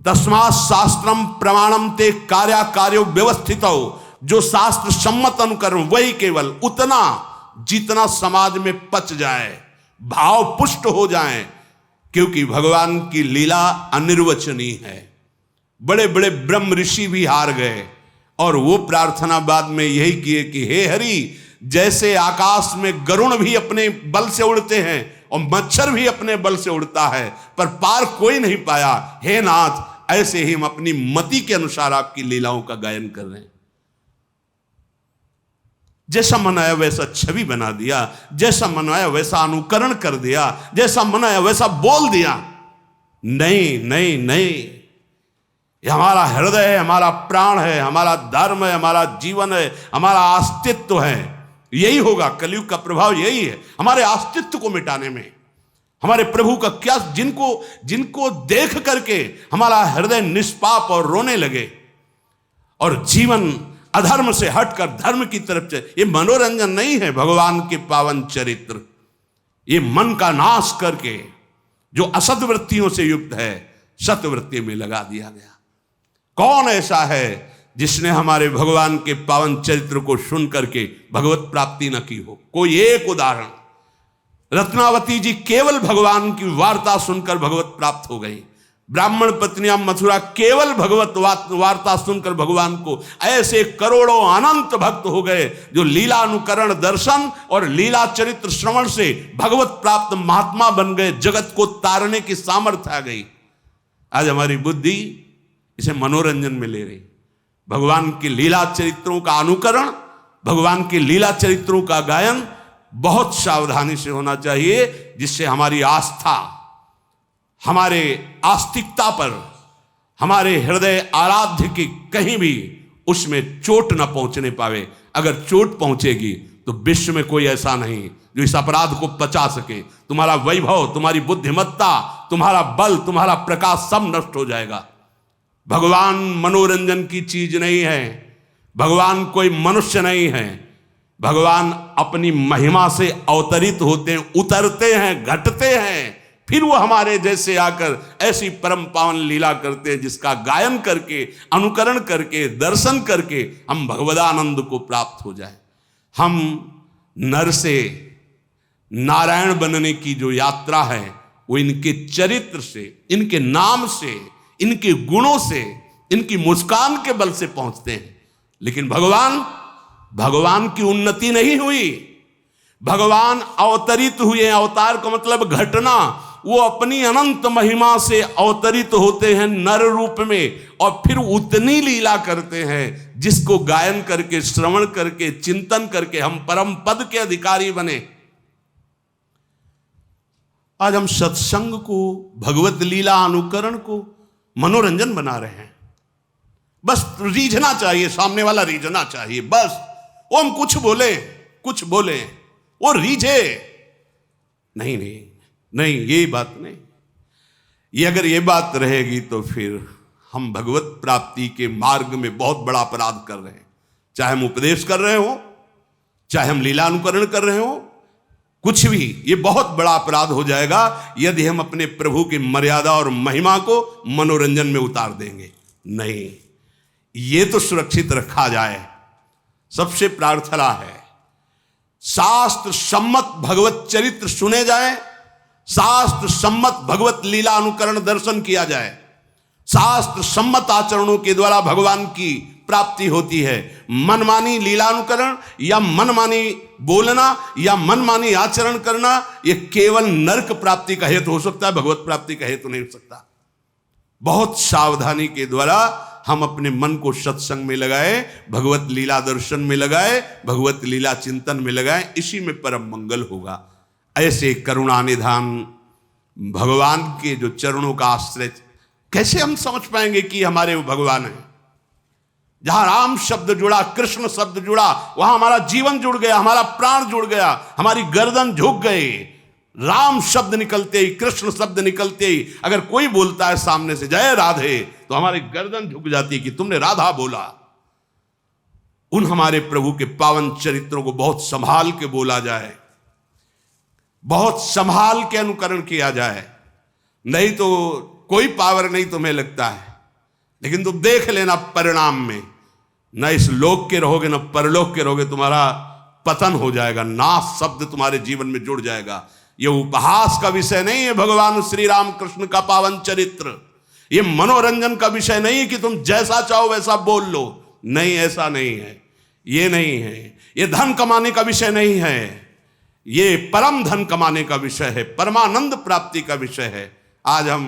A: तस्मात् शास्त्रम प्रमाणम ते कार्या कार्यो व्यवस्थित हो, जो शास्त्र सम्मत अनुकरण वही केवल उतना जितना समाज में पच जाए, भाव पुष्ट हो जाए, क्योंकि भगवान की लीला अनिर्वचनीय है। बड़े बड़े ब्रह्म ऋषि भी हार गए और वो प्रार्थना बाद में यही किए कि हे हरि, जैसे आकाश में गरुण भी अपने बल से उड़ते हैं और मच्छर भी अपने बल से उड़ता है, पर पार कोई नहीं पाया, हे नाथ, ऐसे ही हम अपनी मति के अनुसार आपकी लीलाओं का गायन कर रहे हैं। जैसा मनाया वैसा छवि बना दिया, जैसा मनाया वैसा अनुकरण कर दिया, जैसा मनाया वैसा बोल दिया। नहीं नहीं नहीं, ये हमारा हृदय है, हमारा प्राण है, हमारा धर्म है, हमारा जीवन है, हमारा अस्तित्व है। यही होगा, कलयुग का प्रभाव यही है, हमारे अस्तित्व को मिटाने में। हमारे प्रभु का क्या, जिनको देख करके हमारा हृदय निष्पाप और रोने लगे, और जीवन अधर्म से हटकर धर्म की तरफ चले। ये मनोरंजन नहीं है भगवान के पावन चरित्र। ये मन का नाश करके जो असत वृत्तियों से युक्त है सतवृत्ति में लगा दिया गया। कौन ऐसा है जिसने हमारे भगवान के पावन चरित्र को सुन करके भगवत प्राप्ति न की हो? कोई एक उदाहरण। रत्नावती जी केवल भगवान की वार्ता सुनकर भगवत प्राप्त हो गई। ब्राह्मण पत्नियां मथुरा केवल भगवत वार्ता सुनकर भगवान को, ऐसे करोड़ों अनंत भक्त हो गए जो लीला अनुकरण दर्शन और लीला चरित्र श्रवण से भगवत प्राप्त महात्मा बन गए। जगत को तारने की सामर्थ्य आ गई। आज हमारी बुद्धि इसे मनोरंजन में ले रही। भगवान की लीला चरित्रों का अनुकरण, भगवान की लीला चरित्रों का गायन बहुत सावधानी से होना चाहिए, जिससे हमारी आस्था, हमारे आस्तिकता पर, हमारे हृदय आराध्य की कहीं भी उसमें चोट न पहुंचने पावे। अगर चोट पहुंचेगी तो विश्व में कोई ऐसा नहीं जो इस अपराध को पचा सके। तुम्हारा वैभव, तुम्हारी बुद्धिमत्ता, तुम्हारा बल, तुम्हारा प्रकाश सब नष्ट हो जाएगा। भगवान मनोरंजन की चीज नहीं है। भगवान कोई मनुष्य नहीं है। भगवान अपनी महिमा से अवतरित होते हैं, उतरते हैं, घटते हैं, फिर वो हमारे जैसे आकर ऐसी परम पावन लीला करते हैं जिसका गायन करके, अनुकरण करके, दर्शन करके हम भगवदानंद को प्राप्त हो जाए। हम नर से नारायण बनने की जो यात्रा है वो इनके चरित्र से, इनके नाम से, इनके गुणों से, इनकी मुस्कान के बल से पहुंचते हैं। लेकिन भगवान की उन्नति नहीं हुई। भगवान अवतरित हुए। अवतार का मतलब घटना। वो अपनी अनंत महिमा से अवतरित होते हैं नर रूप में और फिर उतनी लीला करते हैं जिसको गायन करके, श्रवण करके, चिंतन करके हम परम पद के अधिकारी बने। आज हम सत्संग को, भगवत लीला अनुकरण को मनोरंजन बना रहे हैं। बस रीझना चाहिए, सामने वाला रीझना चाहिए बस। वो हम कुछ बोले वो रीझे। नहीं, ये बात नहीं। ये अगर ये बात रहेगी तो फिर हम भगवत प्राप्ति के मार्ग में बहुत बड़ा अपराध कर रहे हैं। चाहे हम उपदेश कर रहे हो, चाहे हम लीला अनुकरण कर रहे हो, कुछ भी, ये बहुत बड़ा अपराध हो जाएगा यदि हम अपने प्रभु की मर्यादा और महिमा को मनोरंजन में उतार देंगे। नहीं, ये तो सुरक्षित रखा जाए। सबसे प्रार्थना है शास्त्र सम्मत भगवत चरित्र सुने जाए, शास्त्र सम्मत भगवत लीला अनुकरण दर्शन किया जाए। शास्त्र सम्मत आचरणों के द्वारा भगवान की प्राप्ति होती है। मनमानी लीलानुकरण या मनमानी बोलना या मनमानी आचरण करना यह केवल नरक प्राप्ति का हेतु हो सकता है, भगवत प्राप्ति का हेतु नहीं हो सकता। बहुत सावधानी के द्वारा हम अपने मन को सत्संग में लगाए, भगवत लीला दर्शन में लगाए, भगवत लीला चिंतन में लगाए, इसी में परम मंगल होगा। ऐसे करुणा निधान भगवान के जो चरणों का आश्रय, कैसे हम समझ पाएंगे कि हमारे वो भगवान हैं? जहां राम शब्द जुड़ा, कृष्ण शब्द जुड़ा, वहां हमारा जीवन जुड़ गया, हमारा प्राण जुड़ गया, हमारी गर्दन झुक गई। राम शब्द निकलते ही, कृष्ण शब्द निकलते ही अगर कोई बोलता है सामने से जय राधे, तो हमारी गर्दन झुक जाती है कि तुमने राधा बोला। उन हमारे प्रभु के पावन चरित्रों को बहुत संभाल के बोला जाए, बहुत संभाल के अनुकरण किया जाए। नहीं तो कोई पावर नहीं तुम्हें लगता है, लेकिन तुम देख लेना परिणाम में, न इस लोक के रहोगे न परलोक के रहोगे, तुम्हारा पतन हो जाएगा, नाश शब्द तुम्हारे जीवन में जुड़ जाएगा। यह उपहास का विषय नहीं है भगवान श्री राम कृष्ण का पावन चरित्र। यह मनोरंजन का विषय नहीं है कि तुम जैसा चाहो वैसा बोल लो। नहीं, ऐसा नहीं है, ये नहीं है। यह धन कमाने का विषय नहीं है, ये परम धन कमाने का विषय है, परमानंद प्राप्ति का विषय है। आज हम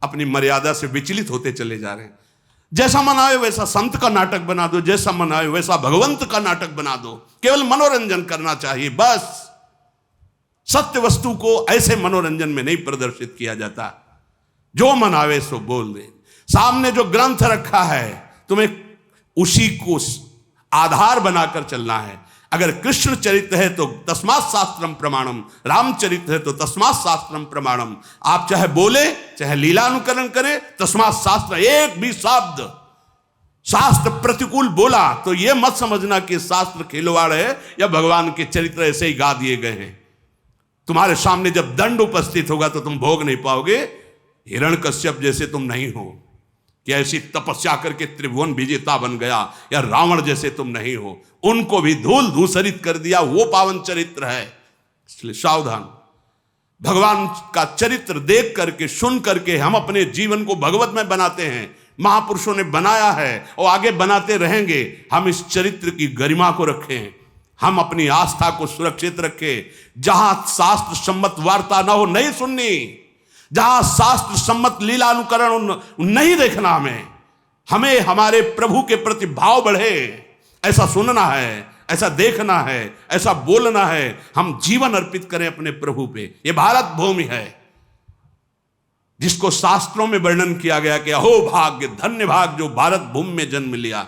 A: अपनी मर्यादा से विचलित होते चले जा रहे हैं। जैसा मन आए वैसा संत का नाटक बना दो, जैसा मन आए वैसा भगवंत का नाटक बना दो। केवल मनोरंजन करना चाहिए बस। सत्य वस्तु को ऐसे मनोरंजन में नहीं प्रदर्शित किया जाता। जो मन आवे सो बोल दे। सामने जो ग्रंथ रखा है तुम्हें उसी को आधार बनाकर चलना है। अगर कृष्ण चरित्र है तो तस्मात् शास्त्रम प्रमाणम, रामचरित्र है तो तस्मात् शास्त्रम प्रमाणम। आप चाहे बोले चाहे लीला अनुकरण करें, तस्मात् शास्त्र, एक भी शब्द शास्त्र प्रतिकूल बोला तो यह मत समझना कि शास्त्र खिलवाड़ है या भगवान के चरित्र ऐसे ही गा दिए गए हैं। तुम्हारे सामने जब दंड उपस्थित होगा तो तुम भोग नहीं पाओगे। हिरण्यकश्यप जैसे तुम नहीं हो कि ऐसी तपस्या करके त्रिभुवन विजेता बन गया, या रावण जैसे तुम नहीं हो, उनको भी धूल धूसरित कर दिया, वो पावन चरित्र है। इसलिए सावधान। भगवान का चरित्र देख करके सुन करके हम अपने जीवन को भगवत में बनाते हैं। महापुरुषों ने बनाया है और आगे बनाते रहेंगे। हम इस चरित्र की गरिमा को रखें, हम अपनी आस्था को सुरक्षित रखें। जहां शास्त्र सम्मत वार्ता ना हो नहीं सुननी, जहां शास्त्र सम्मत लीला अनुकरण नहीं देखना। हमें हमारे प्रभु के प्रति भाव बढ़े, ऐसा सुनना है, ऐसा देखना है, ऐसा बोलना है। हम जीवन अर्पित करें अपने प्रभु पे। ये भारत भूमि है जिसको शास्त्रों में वर्णन किया गया कि अहो भाग्य, धन्य भाग जो भारत भूमि में जन्म लिया।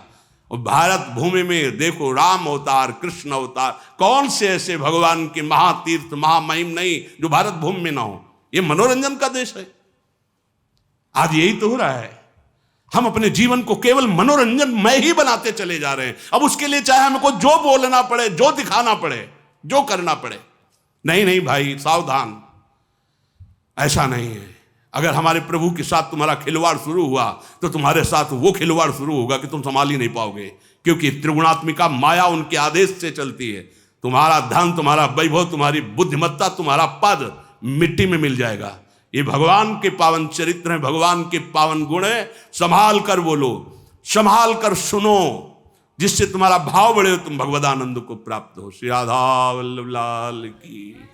A: और भारत भूमि में देखो राम अवतार, कृष्ण अवतार, कौन से ऐसे भगवान के महातीर्थ महामहिम नहीं जो भारत भूमि में ना हो। ये मनोरंजन का देश है। आज यही तो हो रहा है। हम अपने जीवन को केवल मनोरंजन में ही बनाते चले जा रहे हैं। अब उसके लिए चाहे हमको जो बोलना पड़े, जो दिखाना पड़े, जो करना पड़े। नहीं नहीं भाई, सावधान, ऐसा नहीं है। अगर हमारे प्रभु के साथ तुम्हारा खिलवाड़ शुरू हुआ तो तुम्हारे साथ वो खिलवाड़ शुरू होगा कि तुम संभाल ही नहीं पाओगे, क्योंकि त्रिगुणात्मिका माया उनके आदेश से चलती है। तुम्हारा धन, तुम्हारा वैभव, तुम्हारी बुद्धिमत्ता, तुम्हारा पद मिट्टी में मिल जाएगा। ये भगवान के पावन चरित्र हैं, भगवान के पावन गुण है। संभाल कर बोलो, संभाल कर सुनो, जिससे तुम्हारा भाव बढ़े, तुम भगवदानंद को प्राप्त हो। श्री राधा वल्लभ लाल की।